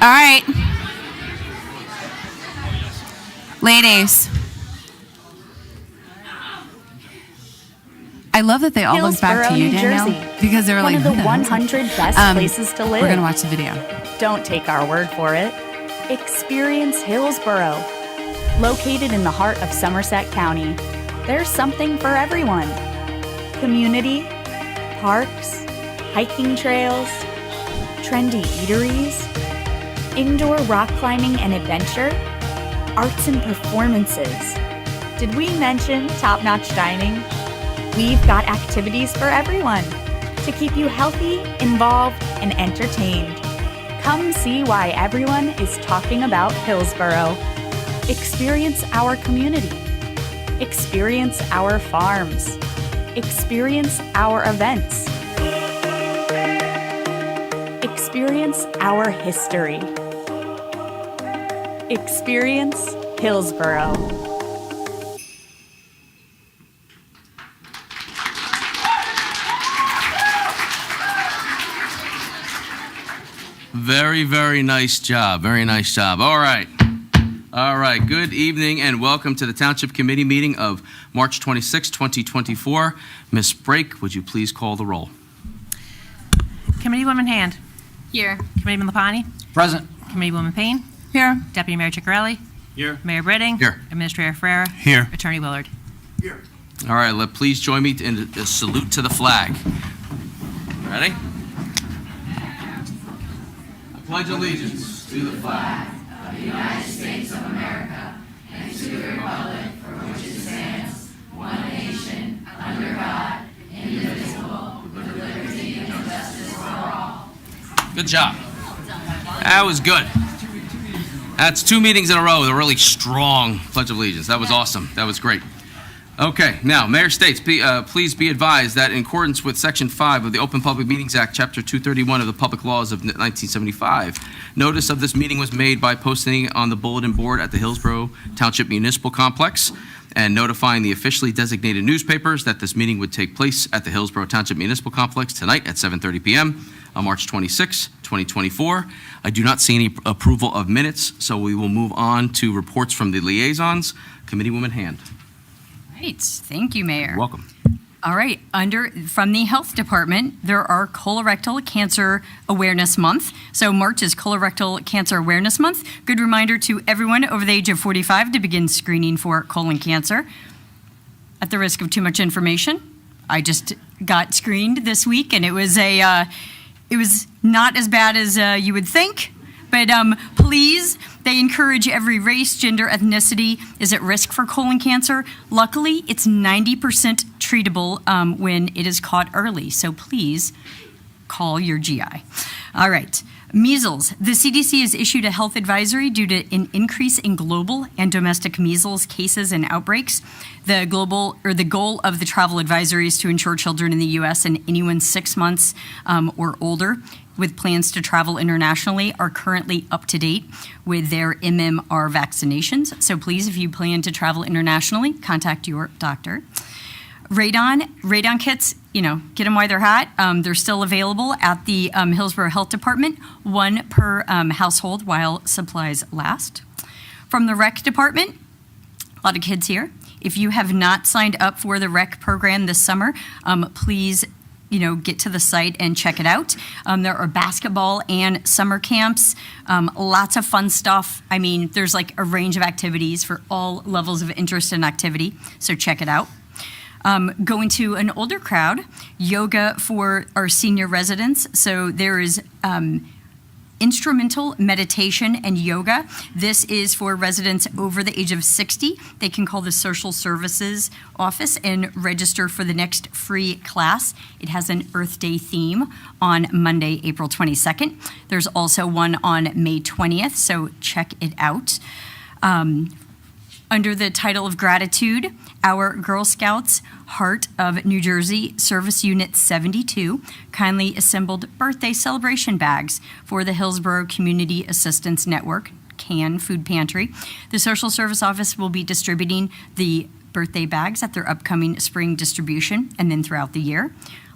All right. Ladies. I love that they all look back to you, Danielle, because they're like, one of the 100 best places to live. We're going to watch the video. Don't take our word for it. Experience Hillsboro. Located in the heart of Somerset County, there's something for everyone. Community, parks, hiking trails, trendy eateries, indoor rock climbing and adventure, arts and performances. Did we mention top-notch dining? We've got activities for everyone to keep you healthy, involved, and entertained. Come see why everyone is talking about Hillsboro. Experience our community. Experience our farms. Experience our events. Experience our history. Experience Hillsboro. Very, very nice job. Very nice job. All right. All right. Good evening and welcome to the Township Committee meeting of March 26, 2024. Ms. Brake, would you please call the roll? Committeewoman Hand. Here. Committeeman Lapani. Present. Committeewoman Payne. Here. Deputy Mayor Ciccarelli. Here. Mayor Britting. Here. Administrator Ferreira. Here. Attorney Willard. Here. All right. Please join me in a salute to the flag. Ready? I pledge allegiance to the flag of the United States of America and to the republic for which it stands, one nation, under God, indivisible, with liberty and justice for all. Good job. That was good. That's 2 meetings in a row with a really strong Pledge of Allegiance. That was awesome. That was great. Okay, now, Mayor states, please be advised that in accordance with Section 5 of the Open Public Meetings Act, Chapter 231 of the Public Laws of 1975, notice of this meeting was made by posting on the bulletin board at the Hillsboro Township Municipal Complex and notifying the officially designated newspapers that this meeting would take place at the Hillsboro Township Municipal Complex tonight at 7:30 p.m. on March 26, 2024. I do not see any approval of minutes, so we will move on to reports from the liaisons. Committeewoman Hand. Right. Thank you, Mayor. You're welcome. All right. From the Health Department, there are Colorectal Cancer Awareness Month. So March is Colorectal Cancer Awareness Month. Good reminder to everyone over the age of 45 to begin screening for colon cancer. At the risk of too much information, I just got screened this week, and it was not as bad as you would think. But please, they encourage every race, gender, ethnicity is at risk for colon cancer. Luckily, it's 90% treatable when it is caught early. So please call your GI. All right. Measles. The CDC has issued a health advisory due to an increase in global and domestic measles cases and outbreaks. The goal of the travel advisory is to ensure children in the U.S. and anyone 6 months or older with plans to travel internationally are currently up to date with their MMR vaccinations. So please, if you plan to travel internationally, contact your doctor. Radon kits, get them while they're hot. They're still available at the Hillsboro Health Department, 1 per household while supplies last. From the Rec Department, a lot of kids here. If you have not signed up for the Rec program this summer, please get to the site and check it out. There are basketball and summer camps, lots of fun stuff. I mean, there's like a range of activities for all levels of interest and activity, so check it out. Going to an older crowd, yoga for our senior residents. So there is instrumental meditation and yoga. This is for residents over the age of 60. They can call the social services office and register for the next free class. It has an Earth Day theme on Monday, April 22nd. There's also one on May 20th, so check it out. Under the title of gratitude, our Girl Scouts Heart of New Jersey Service Unit 72 kindly assembled birthday celebration bags for the Hillsboro Community Assistance Network, CAN Food Pantry. The Social Service Office will be distributing the birthday bags at their upcoming spring distribution and then throughout the year.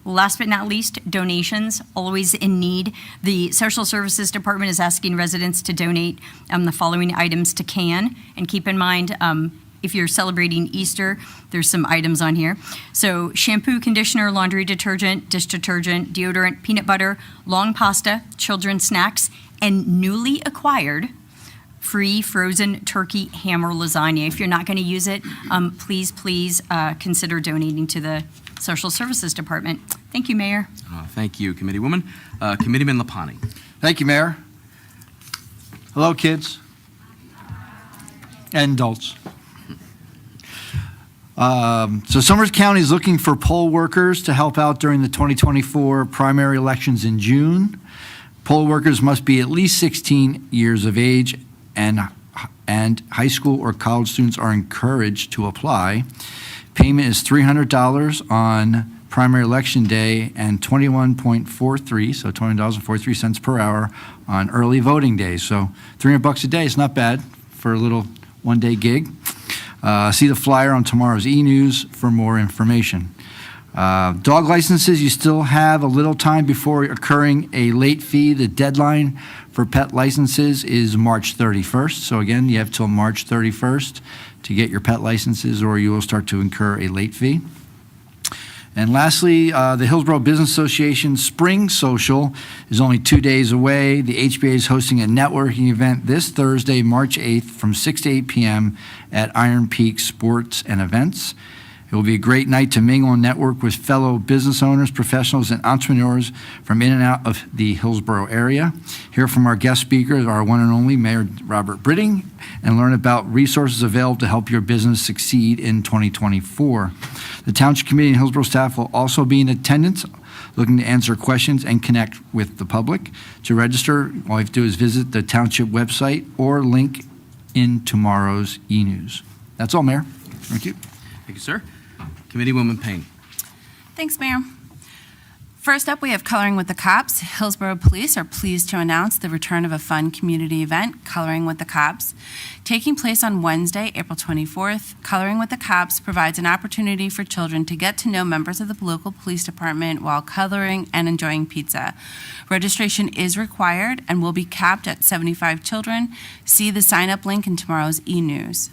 Last but not least, donations, always in need. The Social Services Department is asking residents to donate the following items to CAN. And keep in mind, if you're celebrating Easter, there's some items on here. So shampoo, conditioner, laundry detergent, dish detergent, deodorant, peanut butter, long pasta, children's snacks, and newly acquired free frozen turkey ham or lasagna. If you're not going to use it, please consider donating to the Social Services Department. Thank you, Mayor. Thank you, Committeewoman. Committeeman Lapani. Thank you, Mayor. Hello, kids and adults. So Summers County is looking for poll workers to help out during the 2024 primary elections in June. Poll workers must be at least 16 years of age, and high school or college students are encouraged to apply. Payment is $300 on primary election day and $21.43, so $20.43 per hour on early voting days. So $300 a day is not bad for a little one-day gig. See the flyer on tomorrow's e-news for more information. Dog licenses, you still have a little time before incurring a late fee. The deadline for pet licenses is March 31st. So again, you have till March 31st to get your pet licenses, or you will start to incur a late fee. And lastly, the Hillsborough Business Association Spring Social is only 2 days away. The HBA is hosting a networking event this Thursday, March 8th from 6 to 8 p.m. at Iron Peak Sports and Events. It will be a great night to mingle and network with fellow business owners, professionals, and entrepreneurs from in and out of the Hillsborough area. Hear from our guest speakers, our one and only Mayor Robert Britting, and learn about resources available to help your business succeed in 2024. The Township Committee and Hillsborough staff will also be in attendance, looking to answer questions and connect with the public. To register, all you have to do is visit the Township website or link in tomorrow's e-news. That's all, Mayor. Thank you. Thank you, sir. Committeewoman Payne. Thanks, Mayor. First up, we have Coloring with the Cops. Hillsborough Police are pleased to announce the return of a fun community event, Coloring with the Cops. Taking place on Wednesday, April 24th, Coloring with the Cops provides an opportunity for children to get to know members of the local police department while coloring and enjoying pizza. Registration is required and will be capped at 75 children. See the sign-up link in tomorrow's e-news.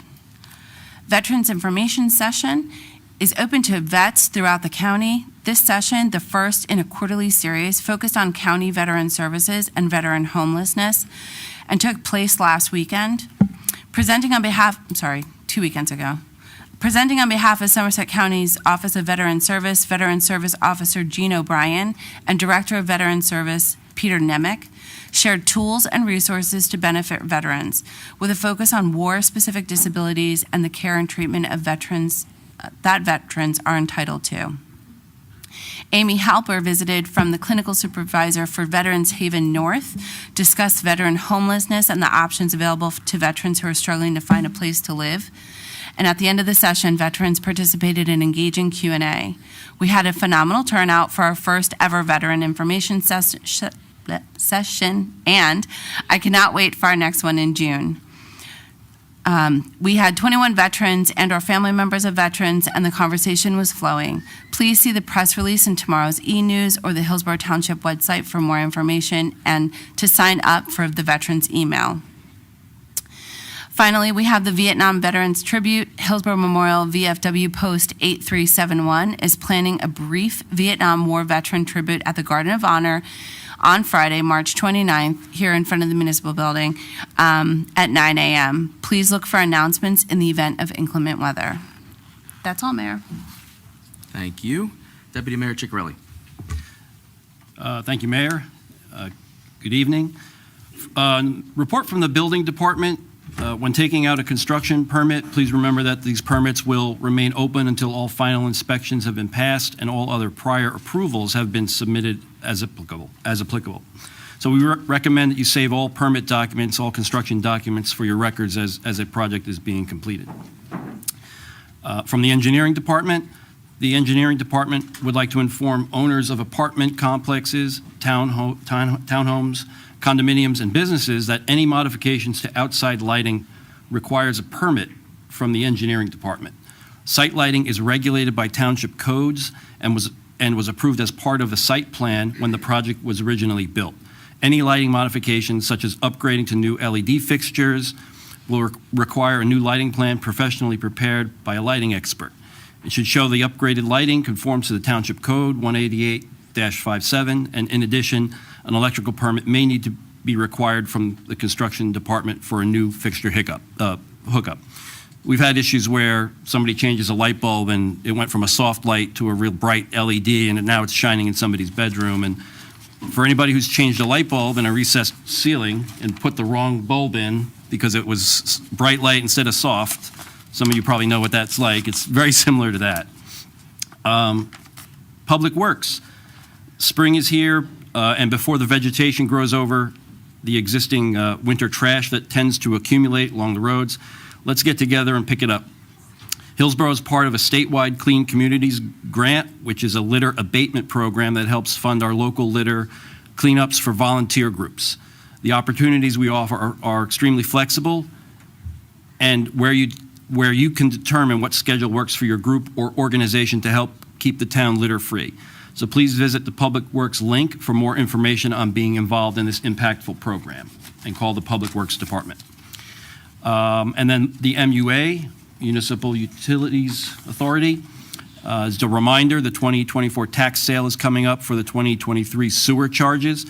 Veterans Information Session is open to vets throughout the county. This session, the first in a quarterly series, focused on county veteran services and veteran homelessness and took place last weekend. 2 weekends ago. Presenting on behalf of Somerset County's Office of Veteran Service Officer Gene O'Brien and Director of Veteran Service Peter Nemec shared tools and resources to benefit veterans, with a focus on war-specific disabilities and the care and treatment of veterans that veterans are entitled to. Amy Halper visited from the clinical supervisor for Veterans Haven North, discussed veteran homelessness and the options available to veterans who are struggling to find a place to live. And at the end of the session, veterans participated in engaging Q&A. We had a phenomenal turnout for our first ever veteran information session, and I cannot wait for our next one in June. We had 21 veterans and our family members of veterans, and the conversation was flowing. Please see the press release in tomorrow's e-news or the Hillsborough Township website for more information and to sign up for the veterans email. Finally, we have the Vietnam Veterans Tribute. Hillsborough Memorial VFW Post 8371 is planning a brief Vietnam War veteran tribute at the Garden of Honor on Friday, March 29th, here in front of the municipal building at 9 a.m. Please look for announcements in the event of inclement weather. That's all, Mayor. Thank you. Deputy Mayor Ciccarelli. Thank you, Mayor. Good evening. Report from the Building Department. When taking out a construction permit, please remember that these permits will remain open until all final inspections have been passed and all other prior approvals have been submitted as applicable. So we recommend that you save all permit documents, all construction documents for your records as a project is being completed. From the Engineering Department would like to inform owners of apartment complexes, townhomes, condominiums, and businesses that any modifications to outside lighting requires a permit from the Engineering Department. Site lighting is regulated by township codes and was and was approved as part of the site plan when the project was originally built. Any lighting modifications, such as upgrading to new LED fixtures, will require a new lighting plan professionally prepared by a lighting expert. It should show the upgraded lighting conforms to the Township Code 188-57, and in addition, an electrical permit may need to be required from the construction department for a new fixture hookup. We've had issues where somebody changes a light bulb and it went from a soft light to a real bright LED, and now it's shining in somebody's bedroom. And for anybody who's changed a light bulb in a recessed ceiling and put the wrong bulb in because it was bright light instead of soft, some of you probably know what that's like. It's very similar to that. Public Works. Spring is here, and before the vegetation grows over the existing winter trash that tends to accumulate along the roads, let's get together and pick it up. Hillsborough is part of a statewide Clean Communities grant, which is a litter abatement program that helps fund our local litter cleanups for volunteer groups. The opportunities we offer are extremely flexible, and where you can determine what schedule works for your group or organization to help keep the town litter free. So please visit the Public Works link for more information on being involved in this impactful program, and call the Public Works Department. And then the MUA, Municipal Utilities Authority. As a reminder, the 2024 tax sale is coming up for the 2023 sewer charges.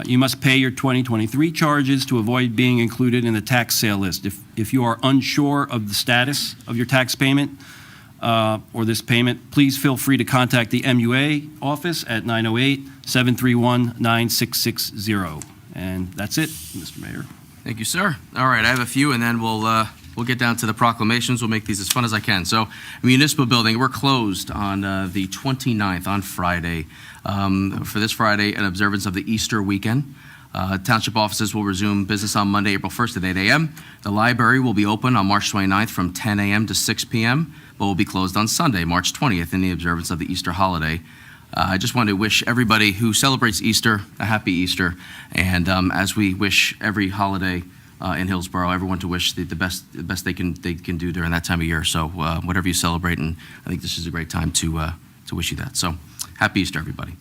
You must pay your 2023 charges to avoid being included in the tax sale list. If you are unsure of the status of your tax payment or this payment, please feel free to contact the MUA office at 908-731-9660. And that's it, Mr. Mayor. Thank you, sir. All right, I have a few, and then we'll get down to the proclamations. We'll make these as fun as I can. So, Municipal Building, we're closed on the 29th, on Friday. For this Friday, in observance of the Easter weekend. Township offices will resume business on Monday, April 1st at 8 a.m. The library will be open on March 29th from 10 a.m. to 6 p.m., but will be closed on Sunday, March 20th, in the observance of the Easter holiday. I just wanted to wish everybody who celebrates Easter a happy Easter, and as we wish every holiday in Hillsborough, everyone to wish the best they can do during that time of year. So whatever you celebrate, and I think this is a great time to wish you that. So happy Easter, everybody.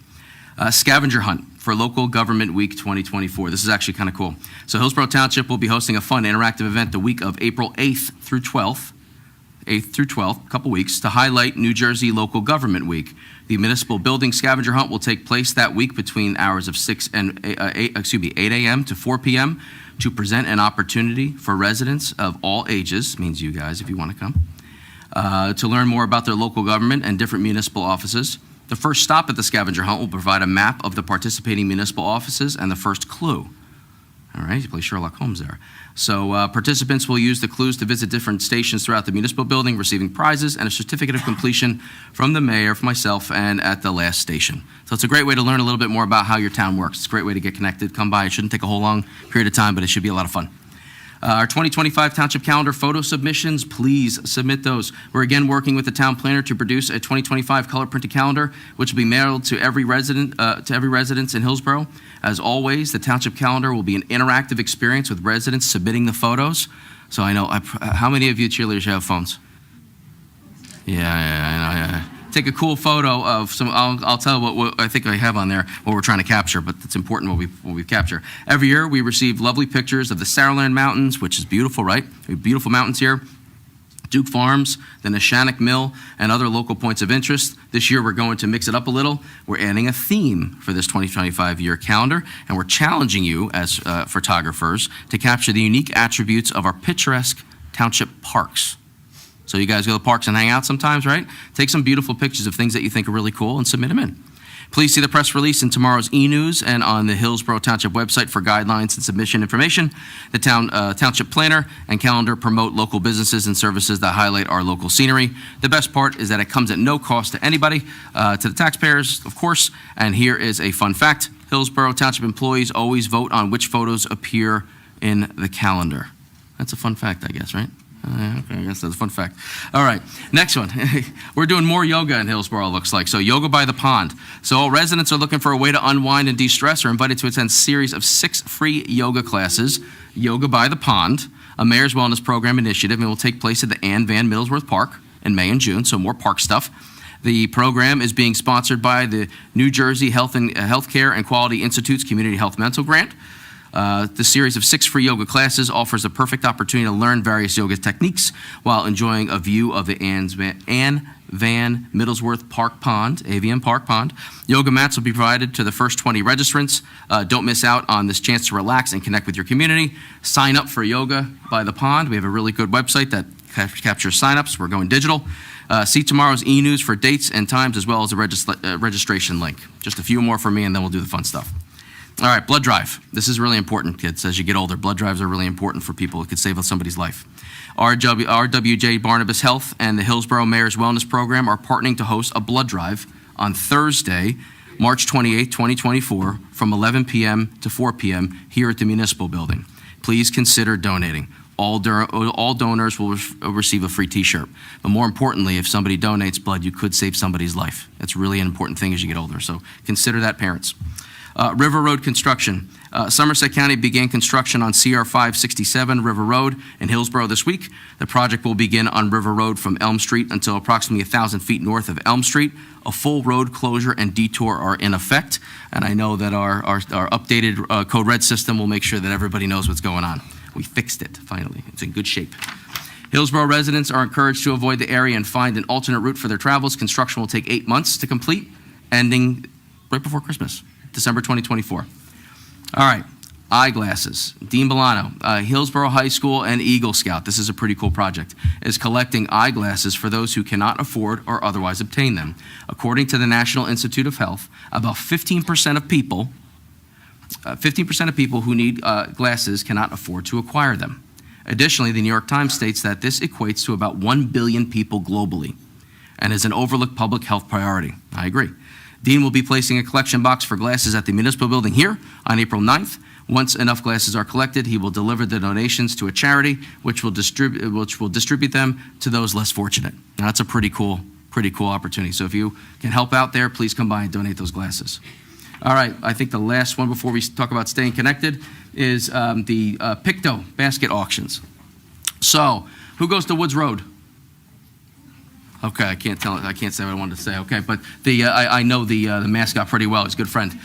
Scavenger hunt for Local Government Week 2024. This is actually kind of cool. So Hillsborough Township will be hosting a fun interactive event the week of April 8th through 12th, a couple weeks, to highlight New Jersey Local Government Week. The municipal building scavenger hunt will take place that week between hours of 8 a.m. to 4 p.m. to present an opportunity for residents of all ages, means you guys if you want to come, to learn more about their local government and different municipal offices. The first stop at the scavenger hunt will provide a map of the participating municipal offices and the first clue. All right, you play Sherlock Holmes there. So participants will use the clues to visit different stations throughout the municipal building, receiving prizes and a certificate of completion from the mayor, from myself, and at the last station. So it's a great way to learn a little bit more about how your town works. It's a great way to get connected. Come by. It shouldn't take a whole long period of time, but it should be a lot of fun. Our 2025 Township Calendar photo submissions, please submit those. We're again working with the town planner to produce a 2025 color printed calendar, which will be mailed to every resident in Hillsborough. As always, the Township Calendar will be an interactive experience with residents submitting the photos. So I know, how many of you cheerleaders have phones? Yeah. Take a cool photo of some. I'll tell what I think I have on there, what we're trying to capture, but it's important what we capture. Every year we receive lovely pictures of the Saraland Mountains, which is beautiful, right? We have beautiful mountains here. Duke Farms, the Neshannock Mill, and other local points of interest. This year we're going to mix it up a little. We're adding a theme for this 2025 year calendar, and we're challenging you as photographers to capture the unique attributes of our picturesque township parks. So you guys go to the parks and hang out sometimes, right? Take some beautiful pictures of things that you think are really cool and submit them in. Please see the press release in tomorrow's e-news and on the Hillsborough Township website for guidelines and submission information. The Township Planner and Calendar promote local businesses and services that highlight our local scenery. The best part is that it comes at no cost to anybody, to the taxpayers, of course. And here is a fun fact. Hillsborough Township employees always vote on which photos appear in the calendar. That's a fun fact, I guess, right? Okay, I guess that's a fun fact. All right, next one. We're doing more yoga in Hillsborough, looks like. So yoga by the pond. So all residents are looking for a way to unwind and de-stress are invited to attend a series of 6 free yoga classes. Yoga by the Pond, a Mayor's Wellness Program initiative, and will take place at the Ann Van Middlesworth Park in May and June, so more park stuff. The program is being sponsored by the New Jersey Healthcare and Quality Institute's Community Health Mental Grant. The series of 6 free yoga classes offers a perfect opportunity to learn various yoga techniques while enjoying a view of the Anne Van Middlesworth Park Pond, AVM Park Pond. Yoga mats will be provided to the first 20 registrants. Don't miss out on this chance to relax and connect with your community. Sign up for yoga by the pond. We have a really good website that captures signups. We're going digital. See tomorrow's e-news for dates and times as well as a registration link. Just a few more for me and then we'll do the fun stuff. All right, blood drive. This is really important, kids. As you get older, blood drives are really important for people. It could save somebody's life. RWJ Barnabas Health and the Hillsborough Mayor's Wellness Program are partnering to host a blood drive on Thursday, March 28, 2024, from 11 p.m. to 4 p.m. here at the Municipal Building. Please consider donating. All donors will receive a free T-shirt. But more importantly, if somebody donates blood, you could save somebody's life. That's really an important thing as you get older. So consider that, parents. River Road construction. Somerset County began construction on CR 567 River Road in Hillsborough this week. The project will begin on River Road from Elm Street until approximately 1,000 feet north of Elm Street. A full road closure and detour are in effect, and I know that our updated Code Red system will make sure that everybody knows what's going on. We fixed it, finally. It's in good shape. Hillsborough residents are encouraged to avoid the area and find an alternate route for their travels. Construction will take 8 months to complete, ending right before Christmas, December 2024. All right, eyeglasses. Dean Bolano, Hillsborough High School and Eagle Scout, this is a pretty cool project, is collecting eyeglasses for those who cannot afford or otherwise obtain them. According to the National Institute of Health, about 15% of people who need glasses cannot afford to acquire them. Additionally, the New York Times states that this equates to about 1 billion people globally and is an overlooked public health priority. I agree. Dean will be placing a collection box for glasses at the Municipal Building here on April 9th. Once enough glasses are collected, he will deliver the donations to a charity, which will distribute them to those less fortunate. Now, that's a pretty cool opportunity. So if you can help out there, please come by and donate those glasses. All right, I think the last one before we talk about staying connected is the Picto basket auctions. So, who goes to Woods Road? Okay, I can't say what I wanted to say. Okay, but I know the mascot pretty well. He's a good friend. So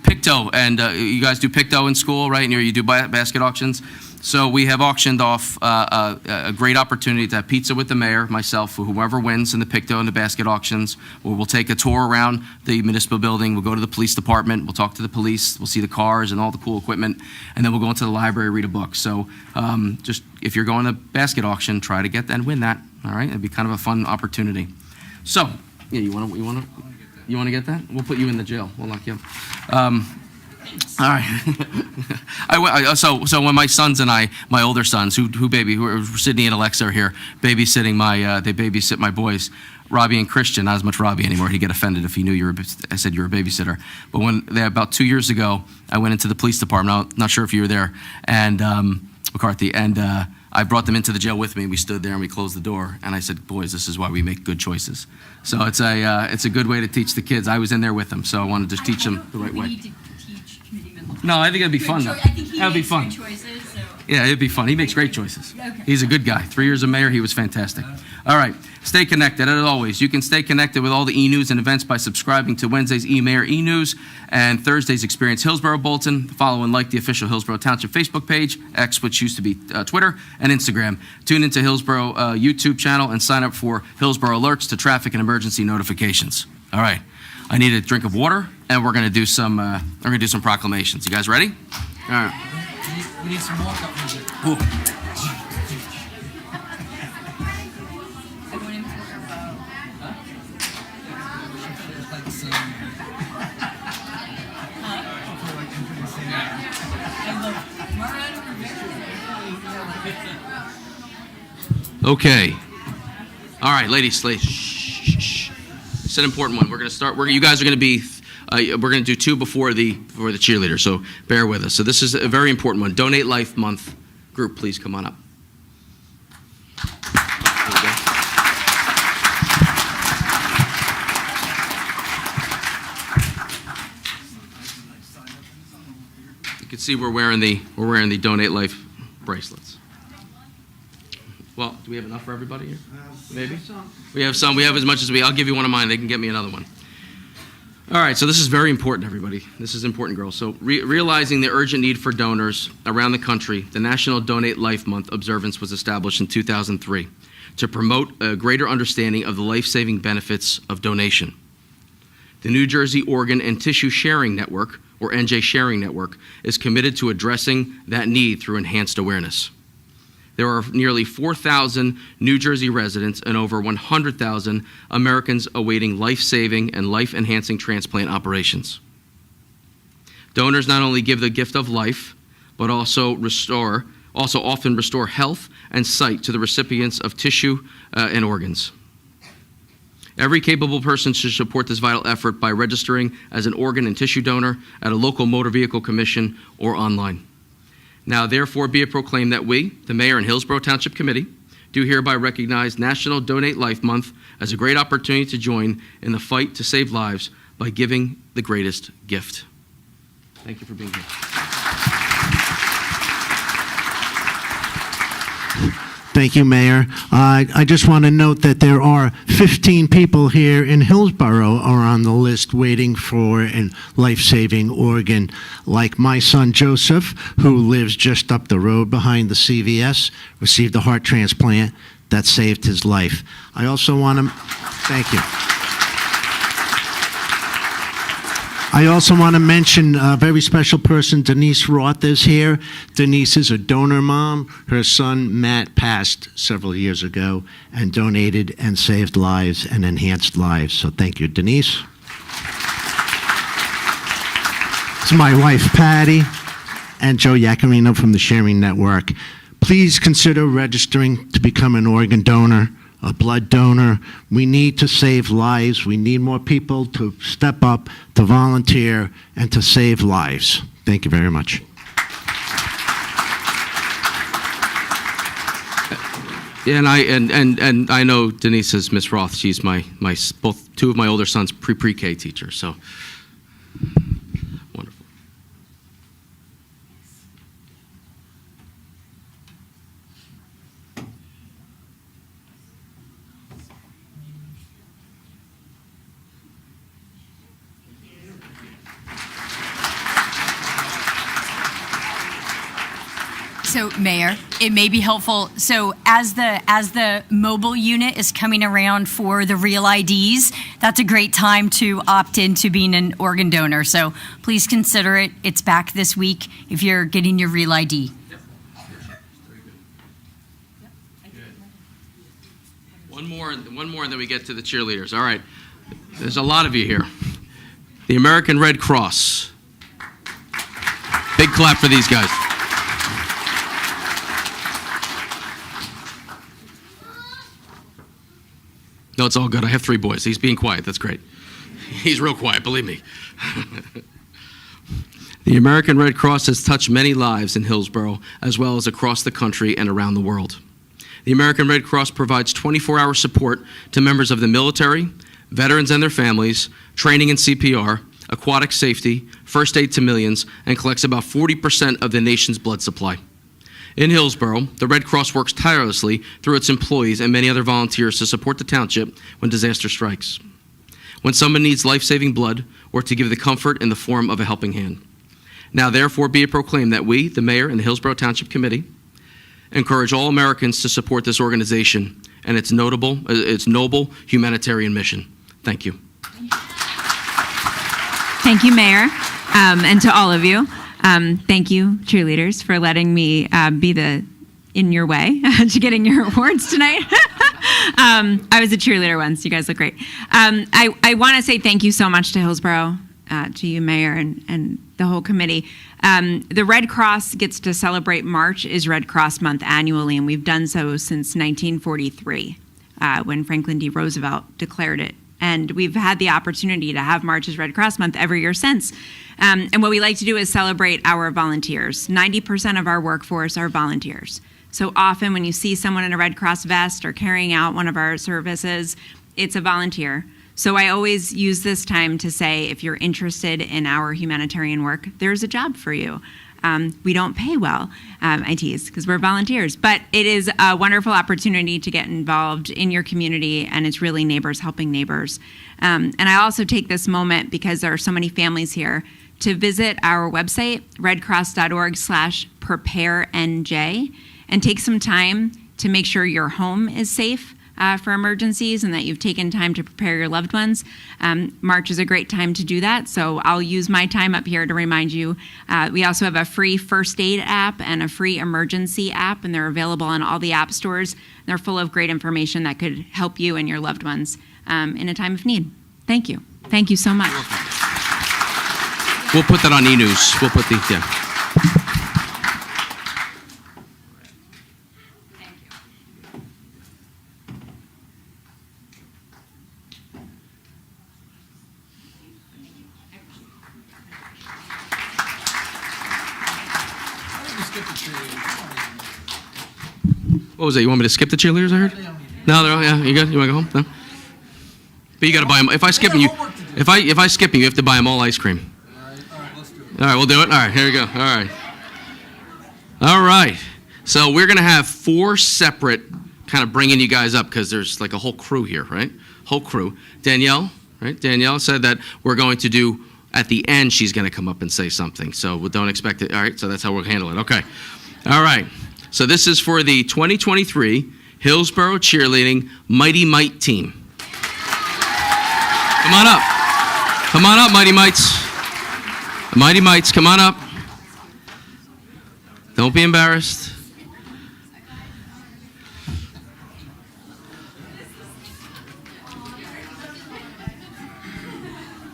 Picto, and you guys do Picto in school, right? And you do basket auctions. So we have auctioned off a great opportunity to have pizza with the mayor, myself, whoever wins in the Picto and the basket auctions. We'll take a tour around the municipal building. We'll go to the police department. We'll talk to the police. We'll see the cars and all the cool equipment. And then we'll go into the library, read a book. So just if you're going to basket auction, try to get that and win that. All right, it'd be kind of a fun opportunity. So yeah, you want to get that? We'll put you in the jail. We'll lock you up. All right. So when my sons and my older sons, who Sydney and Alexa are here, babysitting they babysit my boys, Robbie and Christian. Not as much Robbie anymore. He'd get offended if he knew I said you were a babysitter. But about 2 years ago, I went into the police department. I'm not sure if you were there, and McCarthy, and I brought them into the jail with me. We stood there and we closed the door, and I said, "Boys, this is why we make good choices." So it's a good way to teach the kids. I was in there with them, so I wanted to teach them the right way. No, I think it'd be fun, though. That'd be fun. Yeah, it'd be fun. He makes great choices. Okay. He's a good guy. 3 years of mayor, he was fantastic. All right, stay connected. As always, you can stay connected with all the e-news and events by subscribing to Wednesday's e-mayor e-news and Thursday's Experience Hillsborough Bulletin. Follow and like the official Hillsborough Township Facebook page, X, which used to be Twitter, and Instagram. Tune into Hillsborough YouTube channel and sign up for Hillsborough alerts to traffic and emergency notifications. All right. I need a drink of water, and we're going to do some proclamations. You guys ready? All right. We need some walk-up music. Ooh. Okay. All right, ladies. Shh. It's an important one. We're going to start. You guys are going to be. We're going to do two before the cheerleader. So bear with us. So this is a very important one. Donate Life Month group, please come on up. You can see we're wearing the Donate Life bracelets. Well, do we have enough for everybody here? Maybe? We have some. We have as much as I'll give you one of mine. They can get me another one. All right, so this is very important, everybody. This is important, girls. So realizing the urgent need for donors around the country, the National Donate Life Month observance was established in 2003 to promote a greater understanding of the life-saving benefits of donation. The New Jersey Organ and Tissue Sharing Network, or NJ Sharing Network, is committed to addressing that need through enhanced awareness. There are nearly 4,000 New Jersey residents and over 100,000 Americans awaiting life-saving and life-enhancing transplant operations. Donors not only give the gift of life, but also often restore health and sight to the recipients of tissue and organs. Every capable person should support this vital effort by registering as an organ and tissue donor at a local motor vehicle commission or online. Now, therefore, be it proclaimed that we, the Mayor and Hillsborough Township Committee, do hereby recognize National Donate Life Month as a great opportunity to join in the fight to save lives by giving the greatest gift. Thank you for being here. Thank you, Mayor. I just want to note that there are 15 people here in Hillsborough are on the list waiting for a life-saving organ, like my son Joseph, who lives just up the road behind the CVS, received a heart transplant that saved his life. I also want to thank you. I also want to mention a very special person. Denise Roth is here. Denise is a donor mom. Her son, Matt, passed several years ago and donated and saved lives and enhanced lives. So thank you, Denise. It's my wife, Patty, and Joe Yacarino from the Sharing Network. Please consider registering to become an organ donor, a blood donor. We need to save lives. We need more people to step up, to volunteer, and to save lives. Thank you very much. Yeah, and I know Denise is Miss Roth. She's both two of my older sons' pre-K teachers. So wonderful. So, Mayor, it may be helpful. So, as the mobile unit is coming around for the real IDs, that's a great time to opt into being an organ donor. So, please consider it. It's back this week if you're getting your real ID. One more, and then we get to the cheerleaders. All right. There's a lot of you here. The American Red Cross. Big clap for these guys. No, it's all good. I have 3 boys. He's being quiet. That's great. He's real quiet, believe me. The American Red Cross has touched many lives in Hillsborough, as well as across the country and around the world. The American Red Cross provides 24-hour support to members of the military, veterans and their families, training in CPR, aquatic safety, first aid to millions, and collects about 40% of the nation's blood supply. In Hillsborough, the Red Cross works tirelessly through its employees and many other volunteers to support the township when disaster strikes, when someone needs life-saving blood, or to give the comfort in the form of a helping hand. Now, therefore, be it proclaimed that we, the Mayor and the Hillsborough Township Committee, encourage all Americans to support this organization and its noble humanitarian mission. Thank you. Thank you, Mayor, and to all of you. Thank you, cheerleaders, for letting me be in your way to getting your awards tonight. I was a cheerleader once. You guys look great. I want to say thank you so much to Hillsborough, to you, Mayor, and the whole committee. The Red Cross gets to celebrate March is Red Cross Month annually, and we've done so since 1943, when Franklin D. Roosevelt declared it. And we've had the opportunity to have March is Red Cross Month every year since. And what we like to do is celebrate our volunteers. 90% of our workforce are volunteers. So often when you see someone in a Red Cross vest or carrying out one of our services, it's a volunteer. So I always use this time to say, if you're interested in our humanitarian work, there's a job for you. We don't pay well, I tease, because we're volunteers. But it is a wonderful opportunity to get involved in your community, and it's really neighbors helping neighbors. And I also take this moment, because there are so many families here, to visit our website, redcross.org/preparenj, and take some time to make sure your home is safe for emergencies and that you've taken time to prepare your loved ones. March is a great time to do that, so I'll use my time up here to remind you. We also have a free first aid app and a free emergency app, and they're available on all the app stores. They're full of great information that could help you and your loved ones in a time of need. Thank you. Thank you so much. We'll put that on e-news. We'll put the, yeah. What was that? You want me to skip the cheerleaders, I heard? No, they're all, yeah, you good? You want to go home? No? But you got to buy them. If I skip them, if I skip them, you have to buy them all ice cream. All right, we'll do it. All right, here we go. All right. All right. So we're going to have 4 separate kind of bringing you guys up because there's like a whole crew here, right? Whole crew. Danielle, right? Danielle said that we're going to do, at the end, she's going to come up and say something. So we don't expect it. All right, so that's how we'll handle it. Okay. All right. So this is for the 2023 Hillsborough Cheerleading Mighty Mite team. Come on up. Come on up, Mighty Mites. Mighty Mites, come on up. Don't be embarrassed.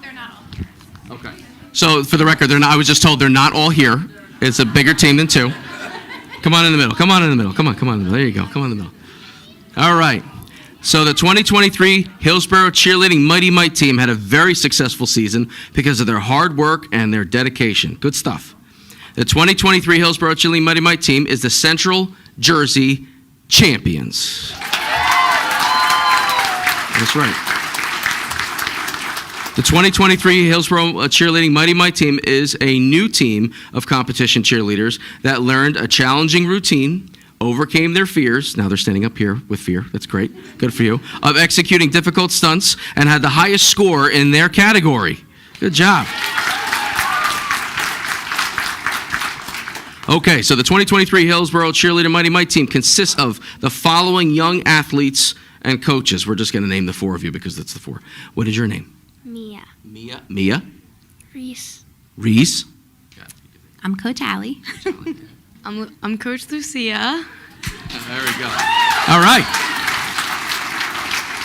They're not all. Okay. So for the record, they're not, I was just told they're not all here. It's a bigger team than 2. Come on in the middle. Come on in the middle. Come on in the middle. There you go. Come on in the middle. All right. So the 2023 Hillsborough Cheerleading Mighty Mite team had a very successful season because of their hard work and their dedication. Good stuff. The 2023 Hillsborough Cheerleading Mighty Mite team is the Central Jersey champions. That's right. The 2023 Hillsborough Cheerleading Mighty Mite team is a new team of competition cheerleaders that learned a challenging routine, overcame their fears, now they're standing up here with fear, that's great, good for you, of executing difficult stunts, and had the highest score in their category. Good job. Okay, so the 2023 Hillsborough Cheerleader Mighty Mite team consists of the following young athletes and coaches. We're just going to name the 4 of you because that's the 4. What is your name? Mia. Mia? Reese. Reese? I'm Coach Allie. I'm Coach Lucia. There we go. All right.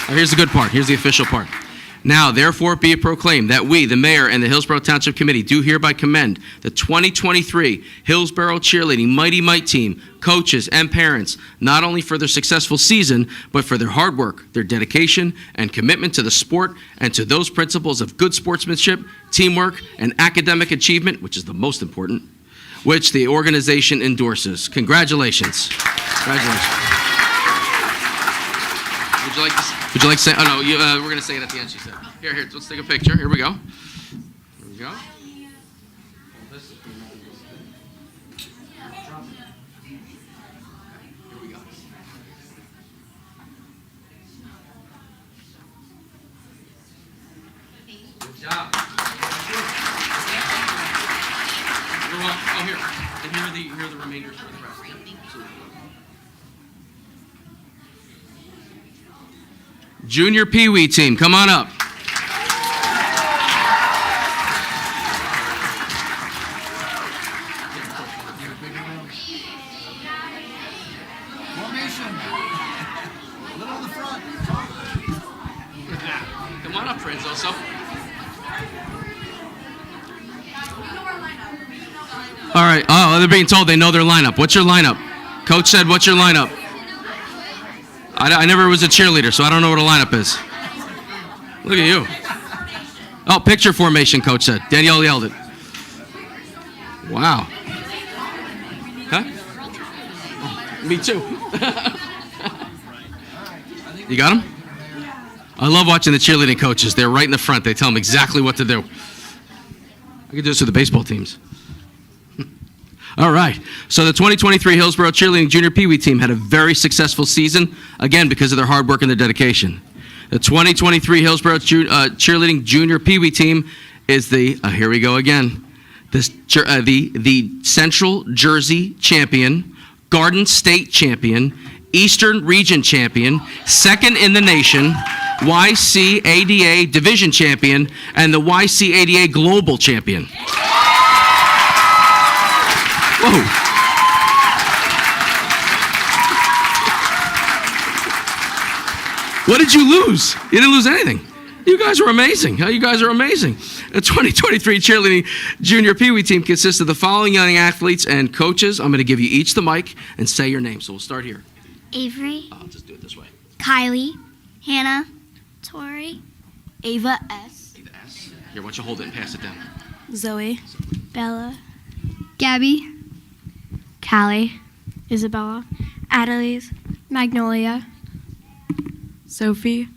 Now here's the good part. Here's the official part. Now, therefore, be it proclaimed that we, the mayor and the Hillsborough Township Committee, do hereby commend the 2023 Hillsborough Cheerleading Mighty Mite team, coaches, and parents, not only for their successful season, but for their hard work, their dedication, and commitment to the sport and to those principles of good sportsmanship, teamwork, and academic achievement, which is the most important, which the organization endorses. Congratulations. Congratulations. Would you like to say, oh no, we're going to say it at the end, she said. Here, let's take a picture. Here we go. Here we go. Here we go. Good job. You're welcome. Oh, here. And here are the remainders for the rest. Junior Pee Wee team, come on up. Come on up, friends, also. All right. Oh, they're being told they know their lineup. What's your lineup? Coach said, what's your lineup? I never was a cheerleader, so I don't know what a lineup is. Look at you. Oh, picture formation, Coach said. Danielle yelled it. Wow. Huh? Me too. You got them? I love watching the cheerleading coaches. They're right in the front. They tell them exactly what to do. I could do this with the baseball teams. All right. So the 2023 Hillsborough Cheerleading Junior Pee Wee team had a very successful season, again, because of their hard work and their dedication. The 2023 Hillsborough Cheerleading Junior Pee Wee team is here we go again, the Central Jersey champion, Garden State champion, Eastern Region champion, second in the nation, YCADA division champion, and the YCADA global champion. Whoa. What did you lose? You didn't lose anything. You guys are amazing. You guys are amazing. The 2023 Cheerleading Junior Pee Wee team consists of the following young athletes and coaches. I'm going to give you each the mic and say your name. So we'll start here. Avery, I'll just do it this way. Kylie, Hannah, Tori, Ava S, Here, why don't you hold it and pass it down? Zoe, Bella, Gabby, Callie, Isabella, Adelise, Magnolia, Sophie,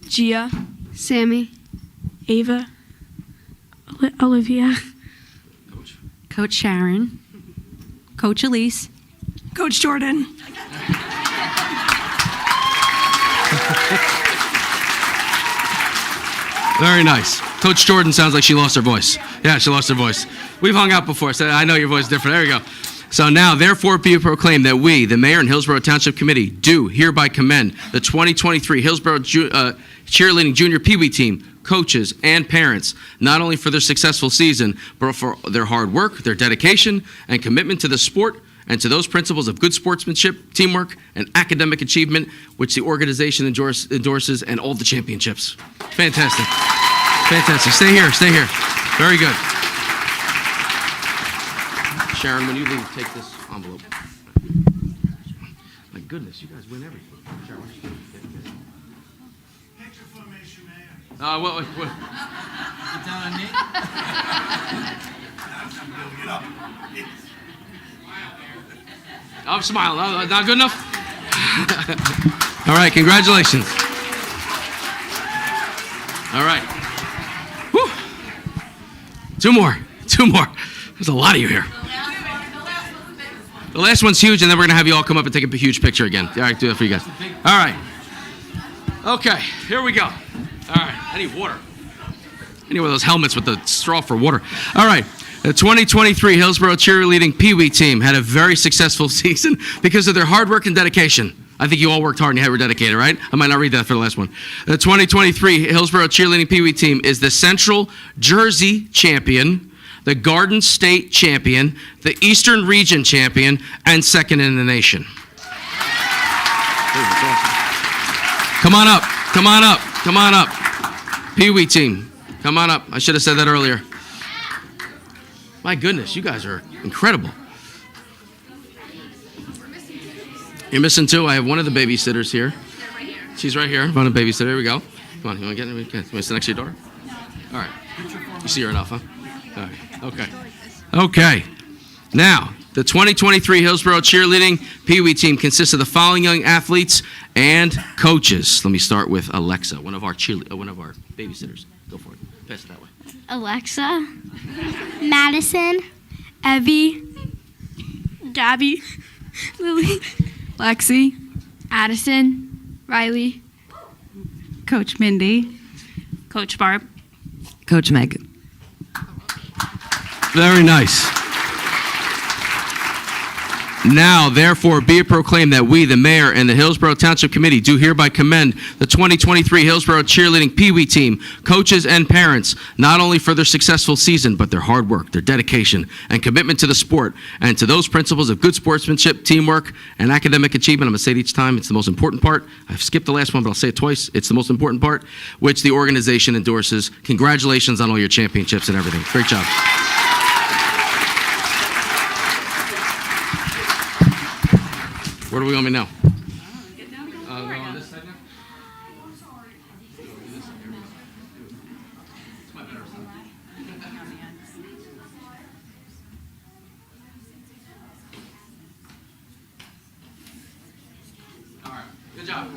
Gia, Sammy, Ava, Olivia, Coach. Coach Sharon. Coach Elise. Coach Jordan. Very nice. Coach Jordan sounds like she lost her voice. Yeah, she lost her voice. We've hung out before, so I know your voice is different. There you go. So now, therefore, be it proclaimed that we, the Mayor and Hillsborough Township Committee, do hereby commend the 2023 Hillsborough Cheerleading Junior Pee Wee team, coaches, and parents, not only for their successful season, but for their hard work, their dedication, and commitment to the sport, and to those principles of good sportsmanship, teamwork, and academic achievement, which the organization endorses, and all the championships. Fantastic. Fantastic. Stay here. Stay here. Very good. Sharon, when you leave, take this envelope. My goodness, you guys win everything. Sharon, why don't you take this? Picture formation, Mayor. What? Get down on me. Get up. I'm smiling. Not good enough? All right, congratulations. All right. Whew. Two more. There's a lot of you here. The last one's huge, and then we're going to have you all come up and take a huge picture again. All right, do that for you guys. All right. Okay, here we go. All right, I need water. I need one of those helmets with the straw for water. All right. The 2023 Hillsborough Cheerleading Pee Wee team had a very successful season because of their hard work and dedication. I think you all worked hard and were dedicated, right? I might not read that for the last one. The 2023 Hillsborough Cheerleading Pee Wee team is the Central Jersey champion, the Garden State champion, the Eastern Region champion, and second in the nation. Come on up. Pee Wee team, come on up. I should have said that earlier. My goodness, you guys are incredible. You're missing two. I have one of the babysitters here. She's right here. One of the babysitter. Here we go. Come on, you want to get it? You want to sit next to your daughter? All right. You see her enough, huh? All right. Okay. Now, the 2023 Hillsborough Cheerleading Pee Wee team consists of the following young athletes and coaches. Let me start with Alexa, one of our babysitters. Go for it. Pass it that way. Alexa, Madison, Evie, Gabby, Lily, Lexi, Addison, Riley, Coach Mindy. Coach Barb. Coach Meg. Very nice. Now, therefore, be it proclaimed that we, the Mayor and the Hillsborough Township Committee, do hereby commend the 2023 Hillsborough Cheerleading Pee Wee team, coaches, and parents, not only for their successful season, but their hard work, their dedication, and commitment to the sport, and to those principles of good sportsmanship, teamwork, and academic achievement. I'm going to say it each time. It's the most important part. I've skipped the last one, but I'll say it twice. It's the most important part, which the organization endorses. Congratulations on all your championships and everything. Great job. Where do we want me now? Go on this side now? All right, good job.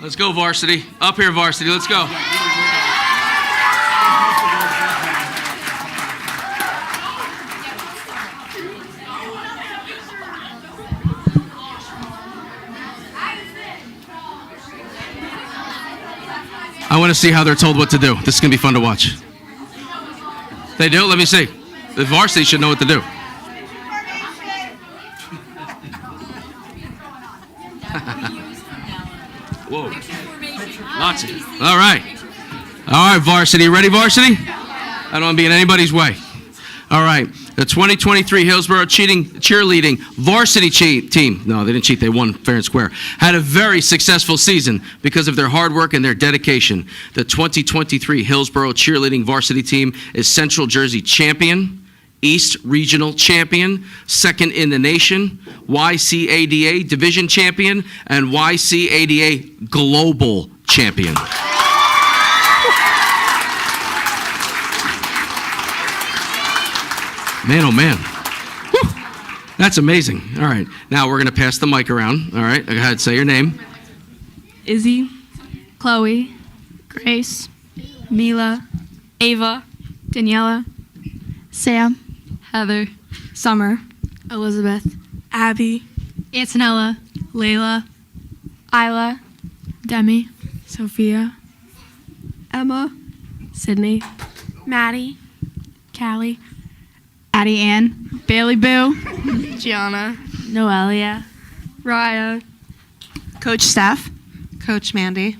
Let's go, varsity. Up here, varsity. Let's go. I want to see how they're told what to do. This is going to be fun to watch. They do? Let me see. The varsity should know what to do. Whoa. Lots of. All right. All right, varsity. Ready, varsity? I don't want to be in anybody's way. All right. The 2023 Hillsborough cheerleading varsity team, no, they didn't cheat, they won fair and square, had a very successful season because of their hard work and their dedication. The 2023 Hillsborough cheerleading varsity team is Central Jersey champion, East Regional champion, second in the nation, YCADA division champion, and YCADA global champion. Man, oh man. Whew. That's amazing. All right. Now we're going to pass the mic around. All right. Go ahead. Say your name. Izzy, Chloe, Grace, Mila, Ava, Daniela, Sam, Heather, Summer, Elizabeth, Abby, Antonella, Layla, Isla, Demi, Sophia, Emma, Sydney, Maddie, Callie, Addie Ann, Bailey Boo, Gianna, Noelia, Raya, Coach Steph, Coach Mandy.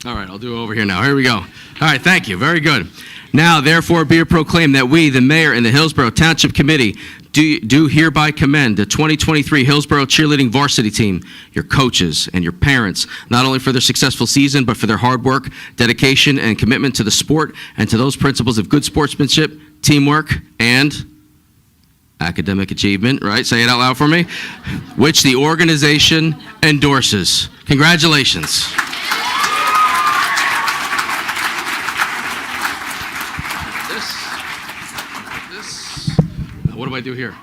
All right, I'll do it over here now. Here we go. All right, thank you. Very good. Now, therefore, be it proclaimed that we, the mayor and the Hillsborough Township Committee, do hereby commend the 2023 Hillsborough cheerleading varsity team, your coaches and your parents, not only for their successful season, but for their hard work, dedication, and commitment to the sport and to those principles of good sportsmanship, teamwork, and academic achievement, right? Say it out loud for me. Which the organization endorses. Congratulations. What do I do here?